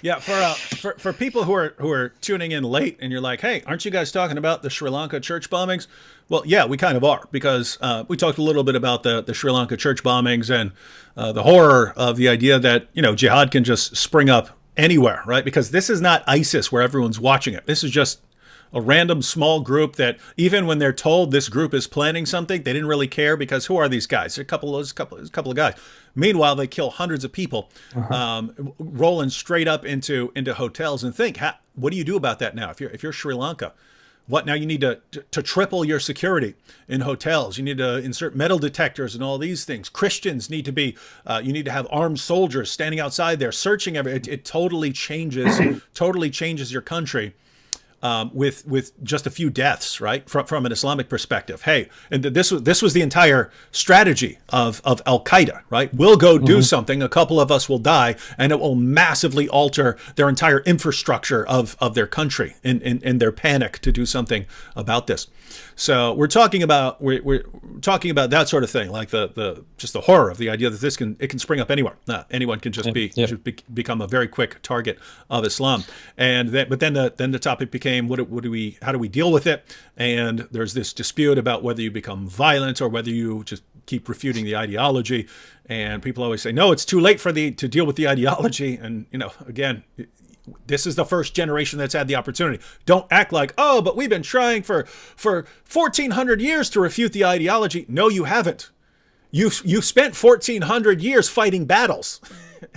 yeah, for people who are tuning in late and you're like, hey, aren't you guys talking about the Sri Lanka church bombings? Well, yeah, we kind of are, because we talked a little bit about the Sri Lanka church bombings and the horror of the idea that, jihad can just spring up anywhere, right? Because this is not ISIS where everyone's watching it. This is just a random small group that even when they're told this group is planning something, they didn't really care, because who are these guys? They're a couple of guys. Meanwhile, they kill hundreds of people, rolling straight up into hotels. And think, what do you do about that now? If you're Sri Lanka, what now? You need to triple your security in hotels. You need to insert metal detectors and all these things. Christians need to be. You need to have armed soldiers standing outside there searching. It totally changes your country. with just a few deaths, right? From an Islamic perspective. Hey, and this was the entire strategy of Al Qaeda, right? We'll go do something, a couple of us will die, and it will massively alter their entire infrastructure of their country in their panic to do something about this. So we're talking about that sort of thing, like the just the horror of the idea that it can spring up anywhere. Anyone can just become a very quick target of Islam. And then the topic became how do we deal with it? And there's this dispute about whether you become violent or whether you just keep refuting the ideology. And people always say, no, it's too late to deal with the ideology. And again, this is the first generation that's had the opportunity. Don't act like, oh, but we've been trying for 1,400 years to refute the ideology. No, you haven't. You spent 1,400 years fighting battles,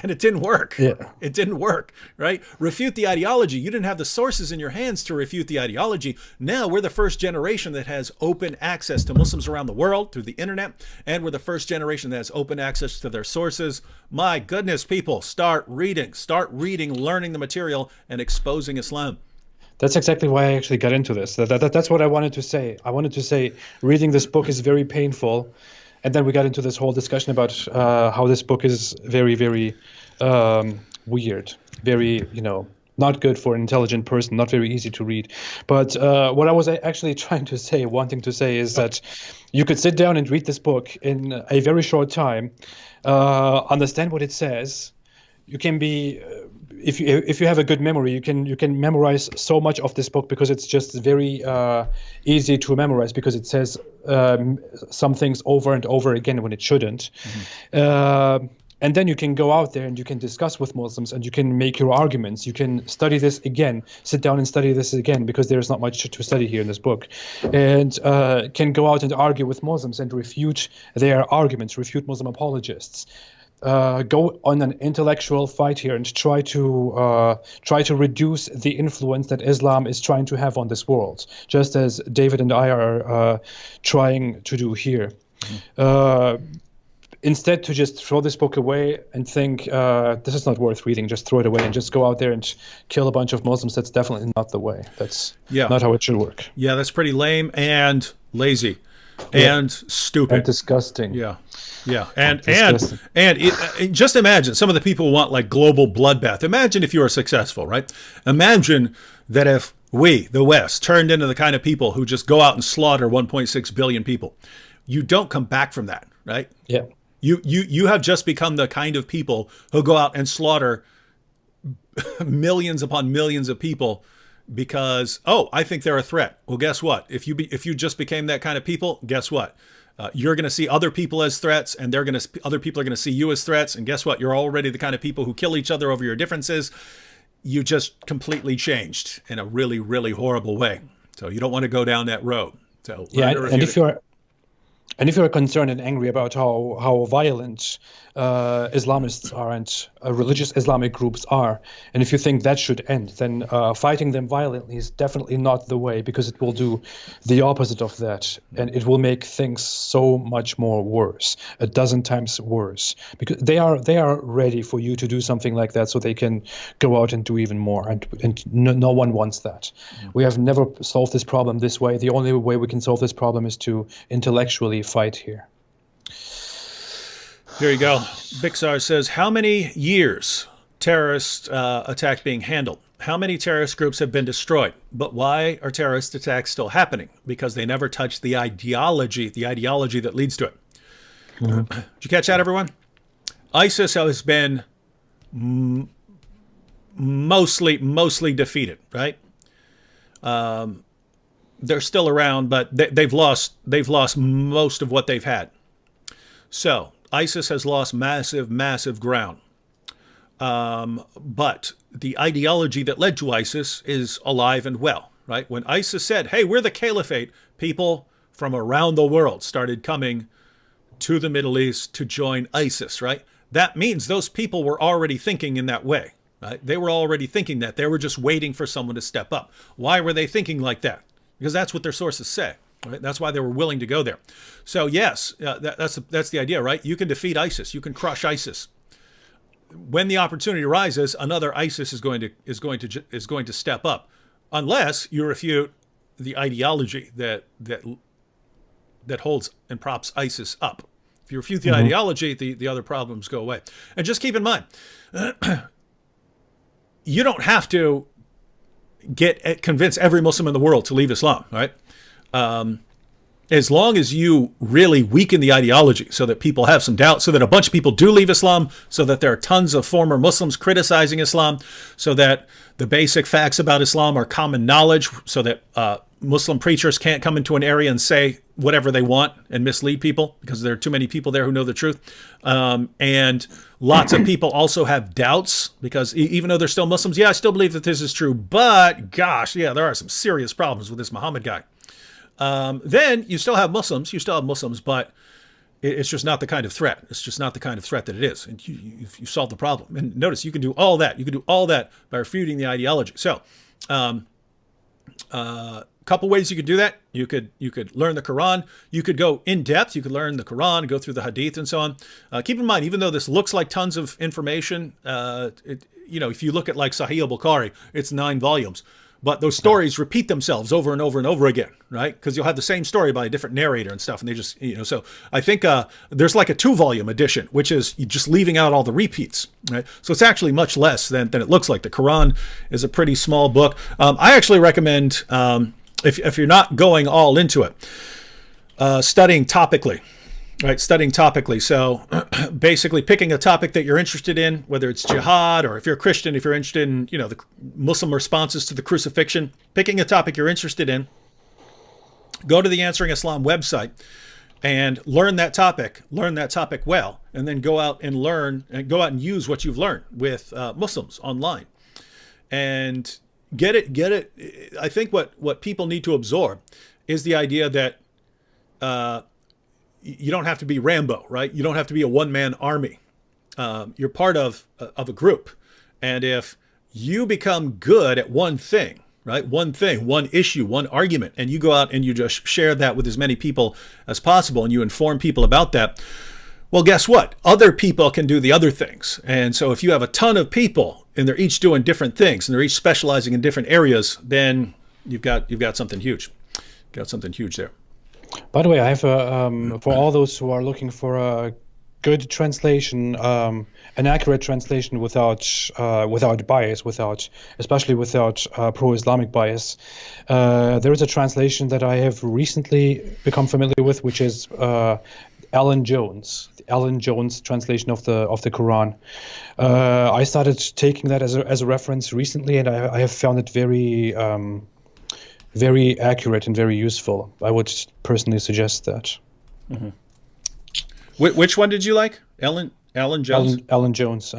and it didn't work. Yeah. It didn't work, right? Refute the ideology. You didn't have the sources in your hands to refute the ideology. Now we're the first generation that has open access to Muslims around the world through the internet, and we're the first generation that has open access to their sources. My goodness, people, start reading, learning the material, and exposing Islam. That's exactly why I actually got into this. That's what I wanted to say. I wanted to say reading this book is very painful. And then we got into this whole discussion about how this book is very, very weird, very, not good for an intelligent person, not very easy to read. But what I was actually wanting to say is that you could sit down and read this book in a very short time, understand what it says. You can be, if you have a good memory, you can memorize so much of this book because it's just very easy to memorize because it says some things over and over again when it shouldn't. And then you can go out there and you can discuss with Muslims and you can make your arguments. You can study this again, sit down and study this again because there's not much to study here in this book. And can go out and argue with Muslims and refute their arguments, refute Muslim apologists. Go on an intellectual fight here and try to reduce the influence that Islam is trying to have on this world, just as David and I are trying to do here. Instead, to just throw this book away and think this is not worth reading, just throw it away and just go out there and kill a bunch of Muslims. That's definitely not the way. That's not how it should work. Yeah, that's pretty lame and lazy and stupid and disgusting. Yeah, and just imagine some of the people want like global bloodbath. Imagine if you were successful, right? Imagine that if we, the West, turned into the kind of people who just go out and slaughter 1.6 billion people. You don't come back from that, right? Yeah. You have just become the kind of people who go out and slaughter millions upon millions of people because, I think they're a threat. Well, guess what? If you just became that kind of people, guess what? You're going to see other people as threats, and other people are going to see you as threats. And guess what? You're already the kind of people who kill each other over your differences. You just completely changed in a really, really horrible way. So you don't want to go down that road. So and if you're concerned and angry about how violent Islamists are and religious Islamic groups are, and if you think that should end, then fighting them violently is definitely not the way, because it will do the opposite of that, and it will make things so much more worse, a dozen times worse, because they are ready for you to do something like that so they can go out and do even more, and no one wants that. We have never solved this problem this way. The only way we can solve this problem is to intellectually fight here. Here you go. Bixar says, how many years terrorist attack being handled? How many terrorist groups have been destroyed? But why are terrorist attacks still happening? Because they never touch the ideology that leads to it. Did you catch that, everyone? ISIS has been mostly defeated, right? They're still around, but they've lost most of what they've had. So ISIS has lost massive ground. But the ideology that led to ISIS is alive and well, right? When ISIS said, hey, we're the caliphate, people from around the world started coming to the Middle East to join ISIS, right? That means those people were already thinking in that way, right? They were already thinking that. They were just waiting for someone to step up. Why were they thinking like that? Because that's what their sources say. Right? That's why they were willing to go there. So yes, that's the idea, right? You can defeat ISIS. You can crush ISIS. When the opportunity arises, another ISIS is going to step up. unless you refute the ideology that holds and props ISIS up. If you refute the ideology, the other problems go away. And just keep in mind, you don't have to convince every Muslim in the world to leave Islam, right? As long as you really weaken the ideology so that people have some doubt, so that a bunch of people do leave Islam, so that there are tons of former Muslims criticizing Islam, so that the basic facts about Islam are common knowledge, so that Muslim preachers can't come into an area and say whatever they want and mislead people because there are too many people there who know the truth. And lots of people also have doubts because even though they're still Muslims, yeah, I still believe that this is true, but gosh, yeah, there are some serious problems with this Muhammad guy. Then you still have Muslims, but it's just not the kind of threat. It's just not the kind of threat that it is. And you solve the problem. And notice you can do all that. You can do all that by refuting the ideology. So, couple ways you could do that. You could learn the Quran. You could go in depth. You could learn the Quran, go through the Hadith, and so on. Keep in mind, even though this looks like tons of information, if you look at like Sahih al-Bukhari, it's 9 volumes. But those stories repeat themselves over and over and over again, right? Because you'll have the same story by a different narrator and stuff. And they just, so I think there's like a 2-volume edition, which is just leaving out all the repeats, right? So it's actually much less than it looks like. The Quran is a pretty small book. I actually recommend, if you're not going all into it, studying topically. Right, studying topically. So basically picking a topic that you're interested in, whether it's jihad or if you're a Christian, if you're interested in, the Muslim responses to the crucifixion, picking a topic you're interested in, go to the Answering Islam website and learn that topic well, and then go out and use what you've learned with Muslims online and get it. I think what people need to absorb is the idea that, you don't have to be Rambo, right? You don't have to be a one-man army. You're part of a group. And if you become good at one thing, right? One thing, one issue, one argument, and you go out and you just share that with as many people as possible and you inform people about that, well, guess what? Other people can do the other things. And so if you have a ton of people and they're each doing different things and they're each specializing in different areas, then you've got something huge. You've got something huge there. By the way, I have for all those who are looking for a good translation, an accurate translation without bias, especially without pro-Islamic bias. There is a translation that I have recently become familiar with, which is Alan Jones translation of the Quran. I started taking that as a reference recently, and I have found it very accurate and very useful. I would personally suggest that. Mm-hmm. Which one did you like? Alan Jones? Alan Jones,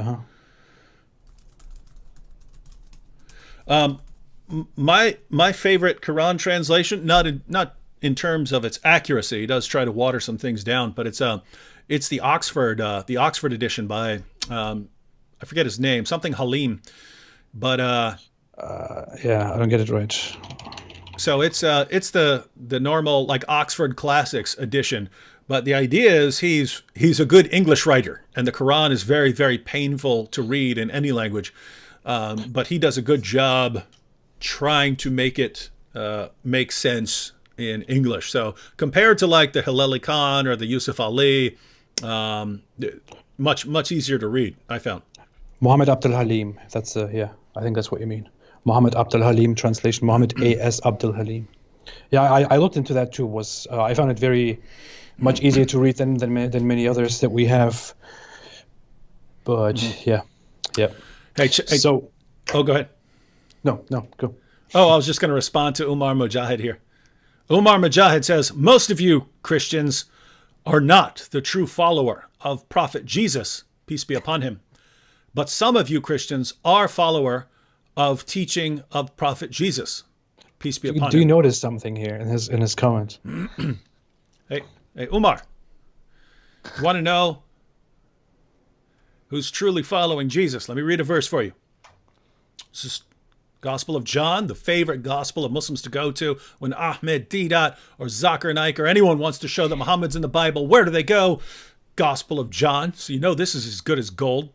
My favorite Quran translation, not in terms of its accuracy, he does try to water some things down, but it's the Oxford edition by I forget his name, something Halim, but yeah, I don't get it right. So it's the normal like Oxford Classics edition, but the idea is he's a good English writer, and the Quran is very, very painful to read in any language, but he does a good job trying to make it make sense in English. So compared to like the Hilali Khan or the Yusuf Ali, much easier to read, I found. Muhammad Abdul Halim. That's I think that's what you mean. Muhammad Abdul Halim translation. Muhammad A.S. Abdul Halim. Yeah, I looked into that too. I found it very much easier to read than many others that we have. But yeah. Hey, so go ahead. No, go. Oh, I was just going to respond to Umar Mujahid here. Umar Mujahid says, most of you Christians are not the true follower of Prophet Jesus, peace be upon him. But some of you Christians are follower of teaching of Prophet Jesus, peace be upon him. Do you notice something here in his comment? Hey, Umar, you want to know who's truly following Jesus? Let me read a verse for you. This is Gospel of John, the favorite gospel of Muslims to go to when Ahmed Deedat or Zakir Naik or anyone wants to show that Muhammad's in the Bible. Where do they go? Gospel of John. So you know this is as good as gold.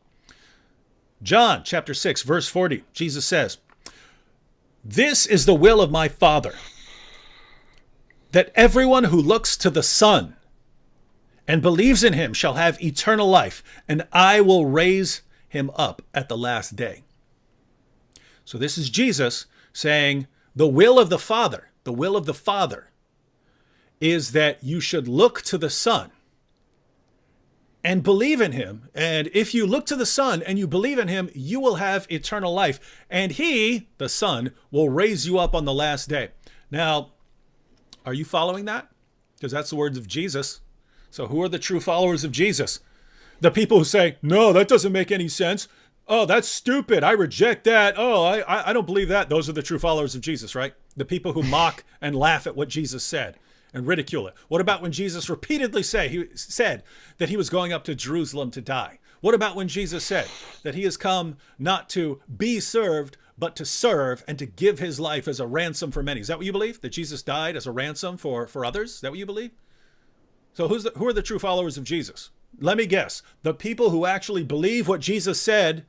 John chapter 6, verse 40, Jesus says, This is the will of my Father, that everyone who looks to the Son and believes in him shall have eternal life, and I will raise him up at the last day. So this is Jesus saying the will of the Father, is that you should look to the Son and believe in him. And if you look to the Son and you believe in him, you will have eternal life. And he, the Son, will raise you up on the last day. Now, are you following that? Because that's the words of Jesus. So who are the true followers of Jesus? The people who say, no, that doesn't make any sense. Oh, that's stupid. I reject that. Oh, I don't believe that. Those are the true followers of Jesus, right? The people who mock and laugh at what Jesus said and ridicule it. What about when Jesus repeatedly said that he was going up to Jerusalem to die? What about when Jesus said that he has come not to be served, but to serve and to give his life as a ransom for many? Is that what you believe? That Jesus died as a ransom for others? Is that what you believe? So who are the true followers of Jesus? Let me guess. The people who actually believe what Jesus said,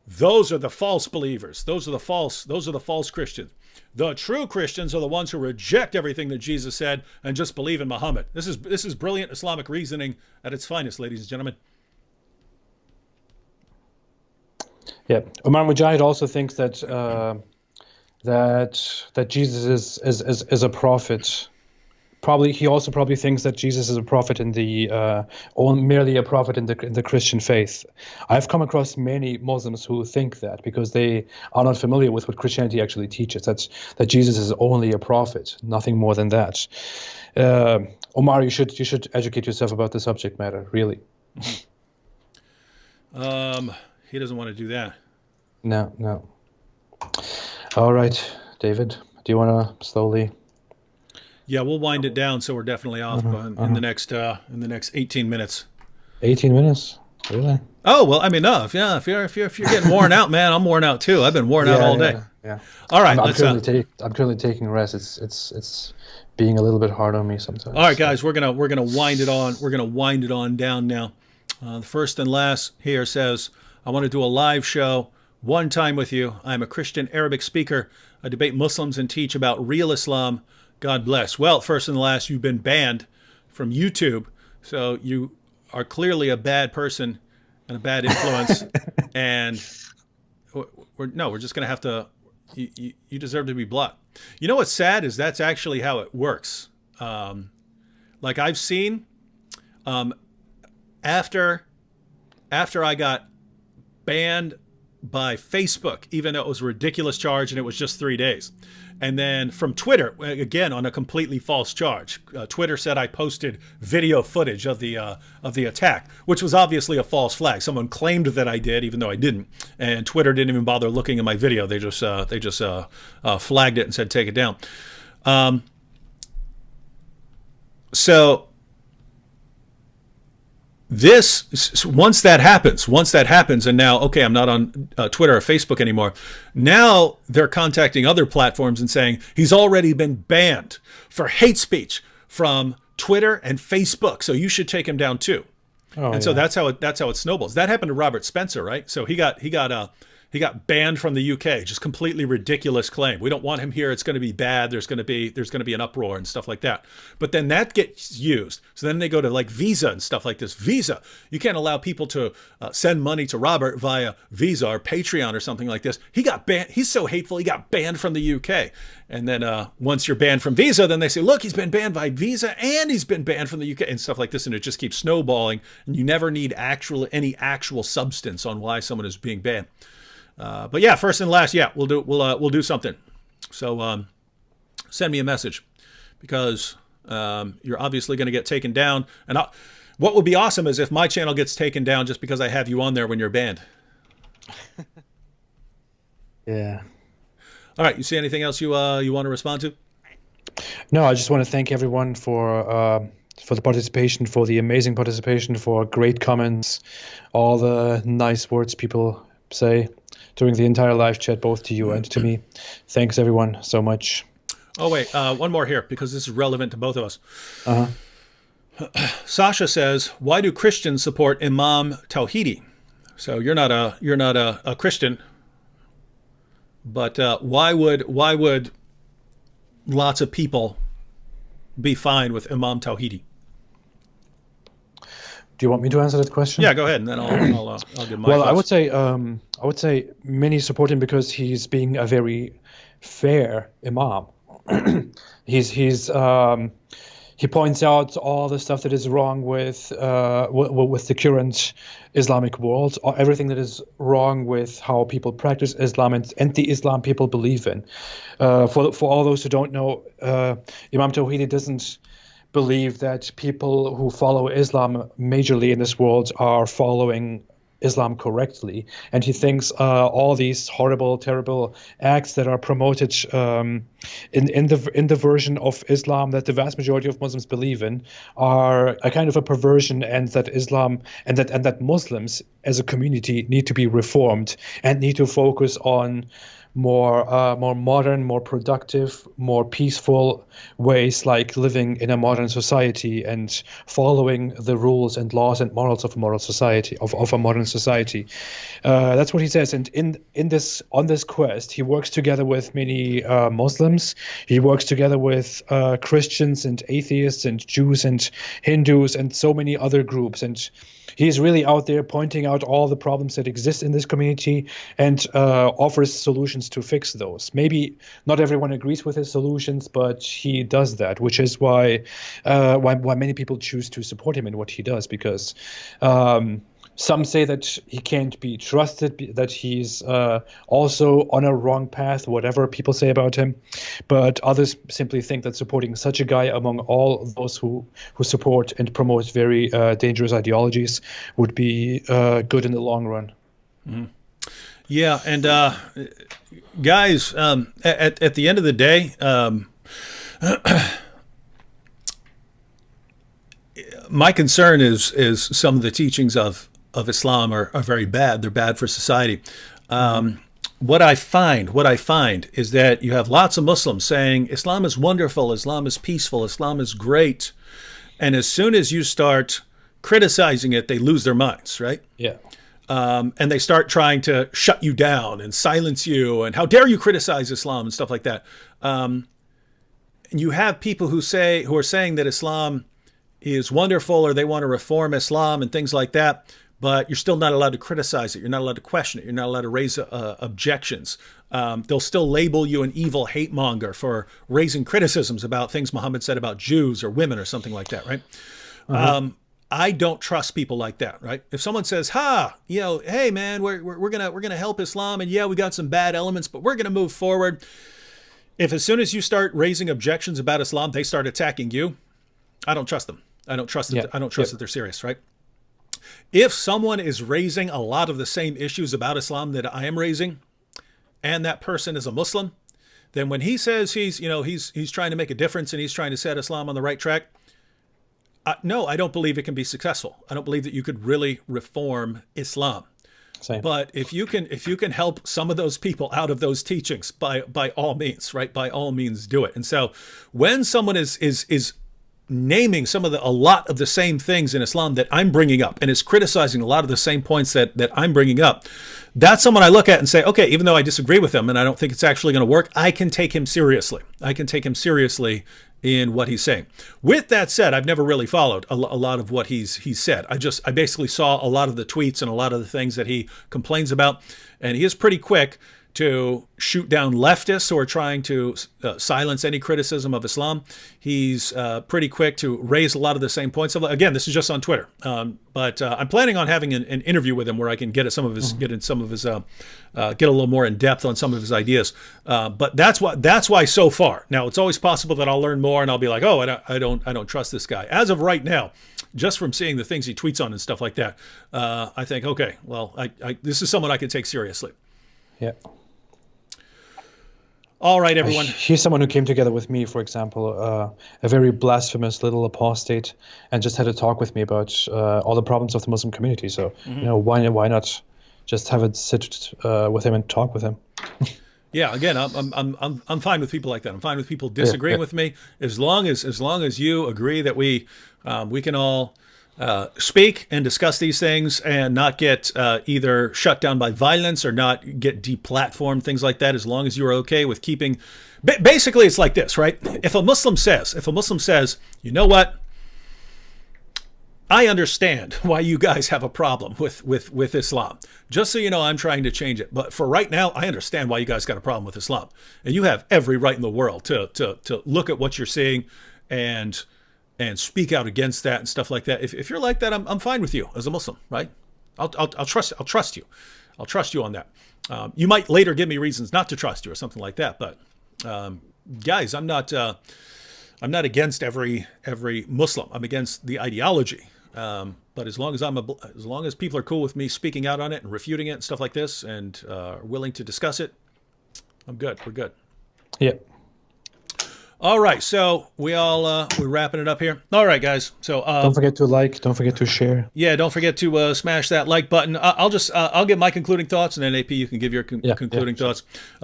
those are the false believers. Those are the false Christians. The true Christians are the ones who reject everything that Jesus said and just believe in Muhammad. This is brilliant Islamic reasoning at its finest, ladies and gentlemen. Yeah, Omar Mujahid also thinks that that Jesus is a prophet. He also probably thinks that Jesus is a prophet in the merely a prophet in the Christian faith. I've come across many Muslims who think that because they are not familiar with what Christianity actually teaches. That Jesus is only a prophet, nothing more than that. Omar, you should educate yourself about the subject matter, really. He doesn't want to do that. No. All right, David, do you want to slowly? Yeah, we'll wind it down, so we're definitely off in the next 18 minutes. 18 minutes, really? Oh well, I mean, no. If you're getting worn out, man, I'm worn out too. I've been worn out all day. Yeah. All right, I'm currently taking rest. It's being a little bit hard on me sometimes. All right, guys, we're gonna wind it on. We're gonna wind it on down now. The first and last here says, I want to do a live show one time with you. I'm a Christian Arabic speaker. I debate Muslims and teach about real Islam. God bless. Well, first and last, you've been banned from YouTube, so you are clearly a bad person and a bad influence. And we're just going to have to. You deserve to be blocked. You know what's sad is that's actually how it works. Like I've seen, after I got banned by Facebook, even though it was a ridiculous charge and it was just 3 days. And then from Twitter, again, on a completely false charge. Twitter said I posted video footage of the attack, which was obviously a false flag. Someone claimed that I did, even though I didn't. And Twitter didn't even bother looking at my video. They just flagged it and said take it down. So once that happens, and now, okay, I'm not on Twitter or Facebook anymore. Now they're contacting other platforms and saying he's already been banned for hate speech from Twitter and Facebook, so you should take him down too. So that's how it snowballs. That happened to Robert Spencer, right? So he got banned from the UK. Just completely ridiculous claim. We don't want him here. It's going to be bad. There's going to be an uproar and stuff like that. But then that gets used. So then they go to like Visa and stuff like this. Visa, you can't allow people to send money to Robert via Visa or Patreon or something like this. He got banned. He's so hateful. He got banned from the UK. And then once you're banned from Visa, then they say, look, he's been banned by Visa and he's been banned from the UK and stuff like this. And it just keeps snowballing. And you never need any actual substance on why someone is being banned. But yeah, first and last, yeah, we'll do something. So send me a message because you're obviously going to get taken down. And what would be awesome is if my channel gets taken down just because I have you on there when you're banned. Yeah. All right. You see anything else you want to respond to? No, I just want to thank everyone for the participation, for the amazing participation, for great comments, all the nice words people say during the entire live chat, both to you and to me. Thanks, everyone, so much. Oh, wait, one more here, because this is relevant to both of us. Sasha says, why do Christians support Imam Tawhidi? So you're not a Christian. But why would lots of people be fine with Imam Tawhidi? Do you want me to answer that question? Yeah, go ahead, and then I'll give my Well, thoughts. I would say many support him because he's being a very fair imam. He's he points out all the stuff that is wrong with the current Islamic world, or everything that is wrong with how people practice Islam and the Islam people believe in. For all those who don't know, Imam Tawhidi doesn't believe that people who follow Islam majorly in this world are following Islam correctly, and he thinks all these horrible, terrible acts that are promoted in the version of Islam that the vast majority of Muslims believe in are a kind of a perversion, and that Islam and that Muslims as a community need to be reformed and need to focus on more modern, more productive, more peaceful ways, like living in a modern society and following the rules and laws and morals of a moral society, of a modern society. That's what he says. And on this quest, he works together with many Muslims. He works together with Christians and atheists and Jews and Hindus and so many other groups. And he's really out there pointing out all the problems that exist in this community and offers solutions to fix those. Maybe not everyone agrees with his solutions, but he does that, which is why many people choose to support him in what he does, because some say that he can't be trusted, that he's also on a wrong path, whatever people say about him. But others simply think that supporting such a guy among all those who support and promote very dangerous ideologies would be good in the long run. Mm-hmm. Yeah, and guys, at the end of the day, my concern is some of the teachings of Islam are very bad. They're bad for society. What I find is that you have lots of Muslims saying Islam is wonderful, Islam is peaceful, Islam is great, and as soon as you start criticizing it, they lose their minds, right? Yeah. And they start trying to shut you down and silence you, and how dare you criticize Islam and stuff like that. And you have people who are saying that Islam is wonderful, or they want to reform Islam and things like that, but you're still not allowed to criticize it. You're not allowed to question it. You're not allowed to raise objections. They'll still label you an evil hate monger for raising criticisms about things Muhammad said about Jews or women or something like that, right? I don't trust people like that, right? If someone says, hey man, we're gonna help Islam, and yeah, we got some bad elements, but we're gonna move forward. If as soon as you start raising objections about Islam, they start attacking you, I don't trust them. I don't trust that. I don't trust that they're serious, right? If someone is raising a lot of the same issues about Islam that I am raising, and that person is a Muslim, then when he says he's trying to make a difference and he's trying to set Islam on the right track, no, I don't believe it can be successful. I don't believe that you could really reform Islam. Same. But if you can help some of those people out of those teachings, by all means, right? By all means, do it. And so, when someone is naming a lot of the same things in Islam that I'm bringing up, and is criticizing a lot of the same points that I'm bringing up, that's someone I look at and say, okay, even though I disagree with him and I don't think it's actually going to work, I can take him seriously. I can take him seriously in what he's saying. With that said, I've never really followed a lot of what he's said. I basically saw a lot of the tweets and a lot of the things that he complains about, and he is pretty quick to shoot down leftists who are trying to silence any criticism of Islam. He's pretty quick to raise a lot of the same points. Again, this is just on Twitter, but I'm planning on having an interview with him where I can get a little more in depth on some of his ideas. But that's why so far. Now, it's always possible that I'll learn more and I'll be like, oh, I don't trust this guy. As of right now, just from seeing the things he tweets on and stuff like that, I think, okay, well, this is someone I can take seriously. Yeah. All right, everyone. He's someone who came together with me, for example, a very blasphemous little apostate, and just had a talk with me about all the problems of the Muslim community. So, why not just have a sit with him and talk with him? Yeah, again, I'm fine with people like that. I'm fine with people disagreeing with me, as long as you agree that we can all speak and discuss these things and not get either shut down by violence or not get deplatformed, things like that, as long as you're okay with keeping. Basically, it's like this, right? If a Muslim says, you know what? I understand why you guys have a problem with Islam. Just so you know, I'm trying to change it. But for right now, I understand why you guys got a problem with Islam. And you have every right in the world to look at what you're seeing and speak out against that and stuff like that. If you're like that, I'm fine with you as a Muslim, right? I'll trust you. I'll trust you on that. You might later give me reasons not to trust you or something like that. But guys, I'm not against every Muslim. I'm against the ideology. But as long as people are cool with me speaking out on it and refuting it and stuff like this and are willing to discuss it, I'm good. We're good. Yeah. All right. So we're wrapping it up here. All right, guys. So don't forget to like. Don't forget to share. Yeah. Don't forget to smash that like button. I'll give my concluding thoughts, and then AP, you can give your concluding thoughts.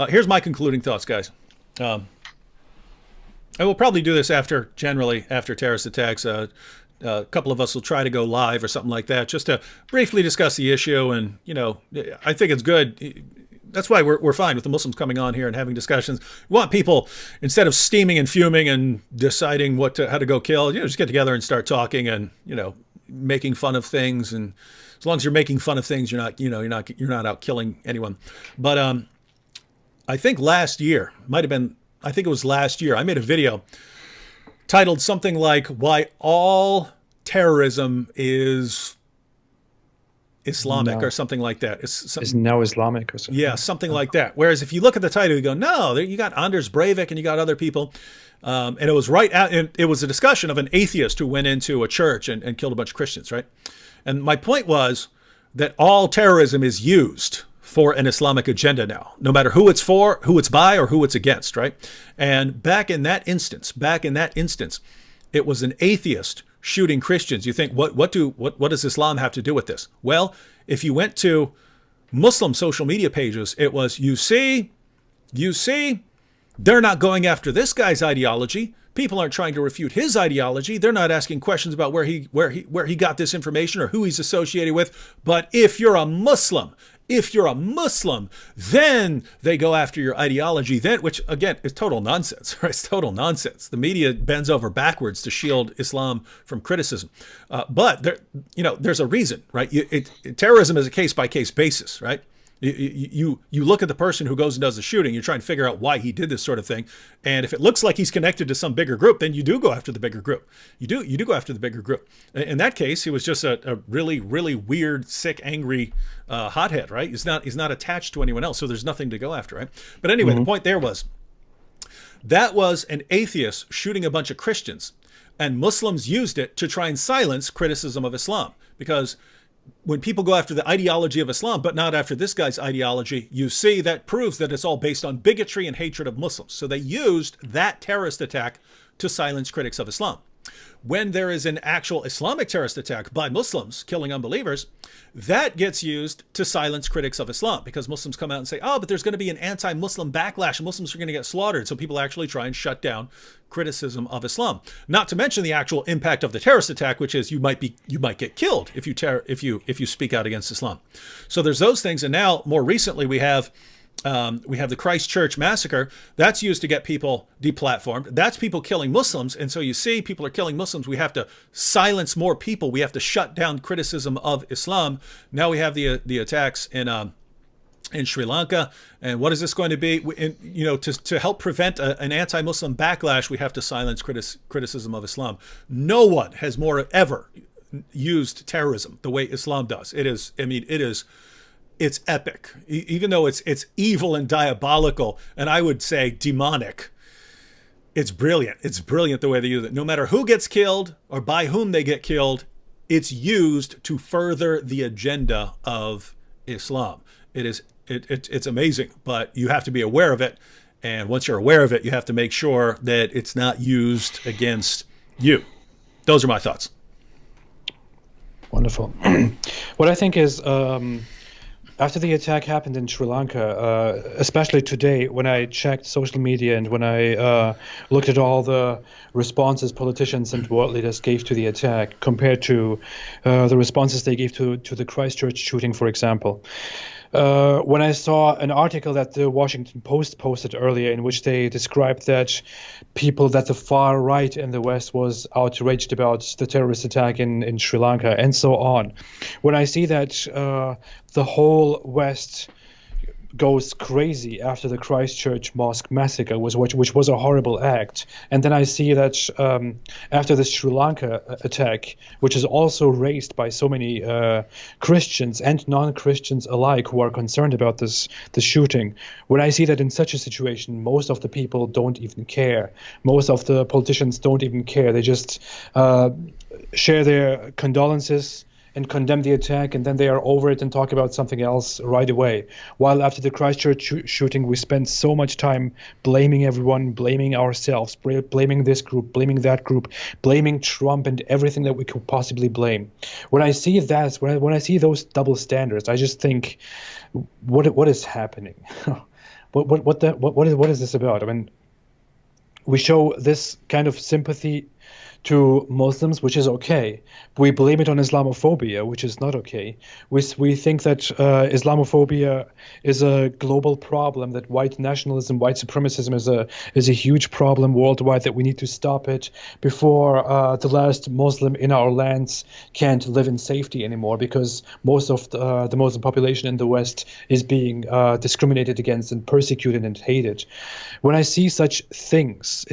Here's my concluding thoughts, guys. I will probably do this after terrorist attacks. A couple of us will try to go live or something like that, just to briefly discuss the issue. And I think it's good. That's why we're fine with the Muslims coming on here and having discussions. We want people, instead of steaming and fuming and deciding how to go kill, just get together and start talking and making fun of things. And as long as you're making fun of things, you're not out killing anyone. But I think last year I think it was last year, I made a video titled something like "Why All Terrorism is Islamic" or something like that. Is now Islamic or something. Yeah, something like that. Whereas if you look at the title, you go, no, you got Anders Breivik and you got other people. And it was it was a discussion of an atheist who went into a church and killed a bunch of Christians, right? And my point was that all terrorism is used for an Islamic agenda now, no matter who it's for, who it's by, or who it's against, right? And back in that instance, it was an atheist shooting Christians. You think, what does Islam have to do with this? Well, if you went to Muslim social media pages, it was, you see, they're not going after this guy's ideology. People aren't trying to refute his ideology. They're not asking questions about where he got this information or who he's associated with. But if you're a Muslim, then they go after your ideology, which again is total nonsense, right? It's total nonsense. The media bends over backwards to shield Islam from criticism. But there's a reason, right? Terrorism is a case-by-case basis, right? You look at the person who goes and does the shooting, you're trying to figure out why he did this sort of thing. And if it looks like he's connected to some bigger group, then you do go after the bigger group. You do go after the bigger group. In that case, he was just a really, really weird, sick, angry hothead, right? He's not attached to anyone else, so there's nothing to go after, right? But anyway, The point there was, that was an atheist shooting a bunch of Christians, and Muslims used it to try and silence criticism of Islam. Because when people go after the ideology of Islam, but not after this guy's ideology, you see that proves that it's all based on bigotry and hatred of Muslims. So they used that terrorist attack to silence critics of Islam. When there is an actual Islamic terrorist attack by Muslims killing unbelievers, that gets used to silence critics of Islam, because Muslims come out and say, oh, but there's going to be an anti-Muslim backlash and Muslims are going to get slaughtered. So people actually try and shut down criticism of Islam. Not to mention the actual impact of the terrorist attack, which is you might get killed if you speak out against Islam. So there's those things. And now more recently we have the Christchurch massacre. That's used to get people deplatformed. That's people killing Muslims. And so you see, people are killing Muslims. We have to silence more people. We have to shut down criticism of Islam. Now we have the attacks in Sri Lanka. And what is this going to be? To help prevent an anti-Muslim backlash, we have to silence criticism of Islam. No one has more ever used terrorism the way Islam does. It's epic, even though it's evil and diabolical, and I would say demonic. It's brilliant. It's brilliant the way they use it. No matter who gets killed or by whom they get killed, it's used to further the agenda of Islam. It's amazing, but you have to be aware of it. And once you're aware of it, you have to make sure that it's not used against you. Those are my thoughts. Wonderful. What I think is, After the attack happened in Sri Lanka, especially today, when I checked social media and when I looked at all the responses politicians and world leaders gave to the attack compared to the responses they gave to the Christchurch shooting, for example. When I saw an article that the Washington Post posted earlier in which they described that the far right in the West was outraged about the terrorist attack in Sri Lanka and so on. When I see that the whole West goes crazy after the Christchurch mosque massacre, which was a horrible act. And then I see that after the Sri Lanka attack, which is also raised by so many Christians and non-Christians alike who are concerned about the shooting, when I see that in such a situation, most of the people don't even care. Most of the politicians don't even care. They just share their condolences and condemn the attack, and then they are over it and talk about something else right away. While after the Christchurch shooting, we spent so much time blaming everyone, blaming ourselves, blaming this group, blaming that group, blaming Trump and everything that we could possibly blame. When I see that, when I see those double standards, I just think, what is happening? What is this about? I mean, we show this kind of sympathy to Muslims, which is okay. We blame it on Islamophobia, which is not okay. We think that Islamophobia is a global problem, that white nationalism, white supremacism is a huge problem worldwide, that we need to stop it before the last Muslim in our lands can't live in safety anymore, because most of the Muslim population in the West is being discriminated against and persecuted and hated. When I see such things,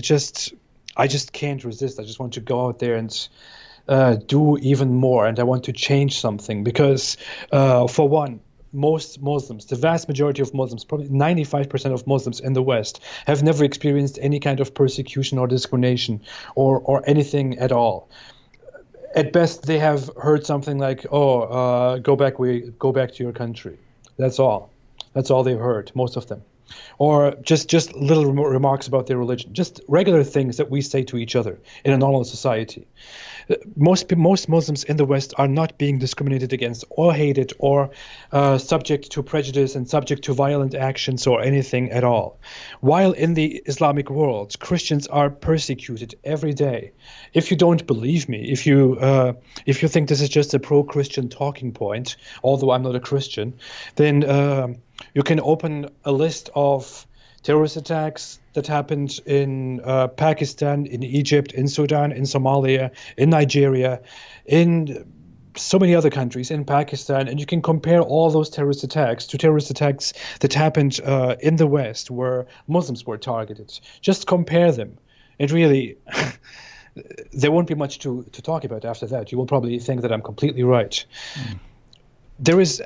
I just can't resist. I just want to go out there and do even more, and I want to change something because, for one, most Muslims, the vast majority of Muslims, probably 95% of Muslims in the West, have never experienced any kind of persecution or discrimination or anything at all. At best, they have heard something like, go back to your country. That's all. That's all they've heard, most of them. Or just little remarks about their religion, just regular things that we say to each other in a normal society. Most Muslims in the West are not being discriminated against or hated or subject to prejudice and subject to violent actions or anything at all. While in the Islamic world, Christians are persecuted every day. If you don't believe me, if you think this is just a pro-Christian talking point, although I'm not a Christian, then you can open a list of terrorist attacks that happened in Pakistan, in Egypt, in Sudan, in Somalia, in Nigeria, in so many other countries, in Pakistan, and you can compare all those terrorist attacks to terrorist attacks that happened in the West where Muslims were targeted. Just compare them. And really, there won't be much to talk about after that. You will probably think that I'm completely right. There is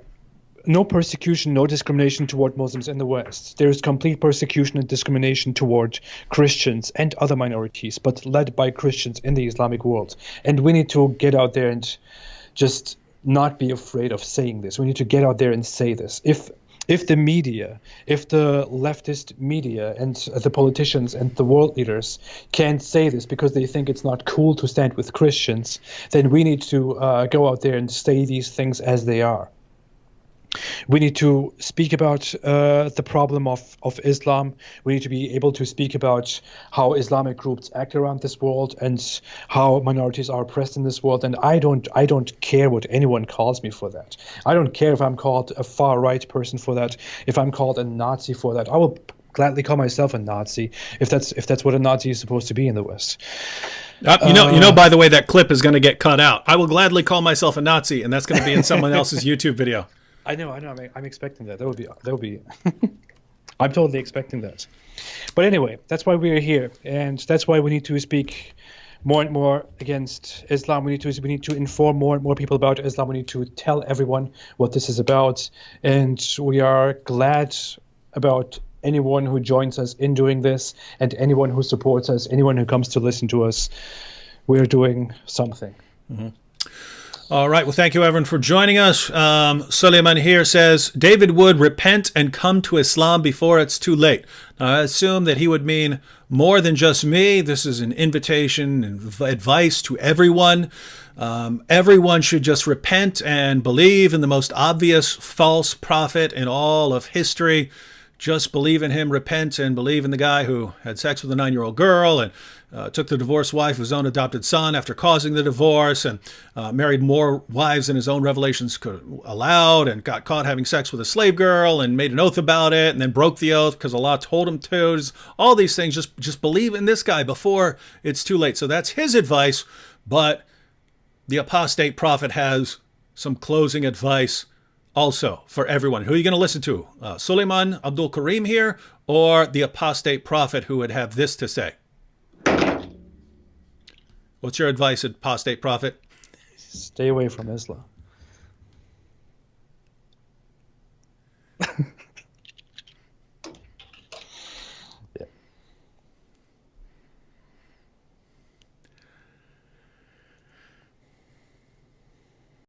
no persecution, no discrimination toward Muslims in the West. There is complete persecution and discrimination toward Christians and other minorities, but led by Christians in the Islamic world. And we need to get out there and just not be afraid of saying this. We need to get out there and say this. If the media, if the leftist media and the politicians and the world leaders can't say this because they think it's not cool to stand with Christians, then we need to go out there and say these things as they are. We need to speak about the problem of Islam. We need to be able to speak about how Islamic groups act around this world and how minorities are oppressed in this world. And I don't care what anyone calls me for that. I don't care if I'm called a far-right person for that, if I'm called a Nazi for that. I will gladly call myself a Nazi if that's what a Nazi is supposed to be in the West. You know. By the way, that clip is going to get cut out. I will gladly call myself a Nazi, and that's going to be in someone else's YouTube video. I know. I'm expecting that. That would be. I'm totally expecting that. But anyway, that's why we're here, and that's why we need to speak more and more against Islam. We need to inform more and more people about Islam. We need to tell everyone what this is about, and we are glad about anyone who joins us in doing this, and anyone who supports us, anyone who comes to listen to us. We're doing something. Mm-hmm. All right. Well, thank you, everyone, for joining us. Suleiman here says David would repent and come to Islam before it's too late. Now, I assume that he would mean more than just me. This is an invitation and advice to everyone. Everyone should just repent and believe in the most obvious false prophet in all of history. Just believe in him, repent, and believe in the guy who had sex with a 9-year-old girl and took the divorced wife of his own adopted son after causing the divorce, and married more wives than his own revelations could allowed, and got caught having sex with a slave girl and made an oath about it, and then broke the oath because Allah told him to. Just all these things. Just believe in this guy before it's too late. So that's his advice. But the Apostate Prophet has some closing advice also for everyone. Who are you going to listen to? Suleiman Abdul Karim here, or the Apostate Prophet, who would have this to say? What's your advice, Apostate Prophet? Stay away from Islam.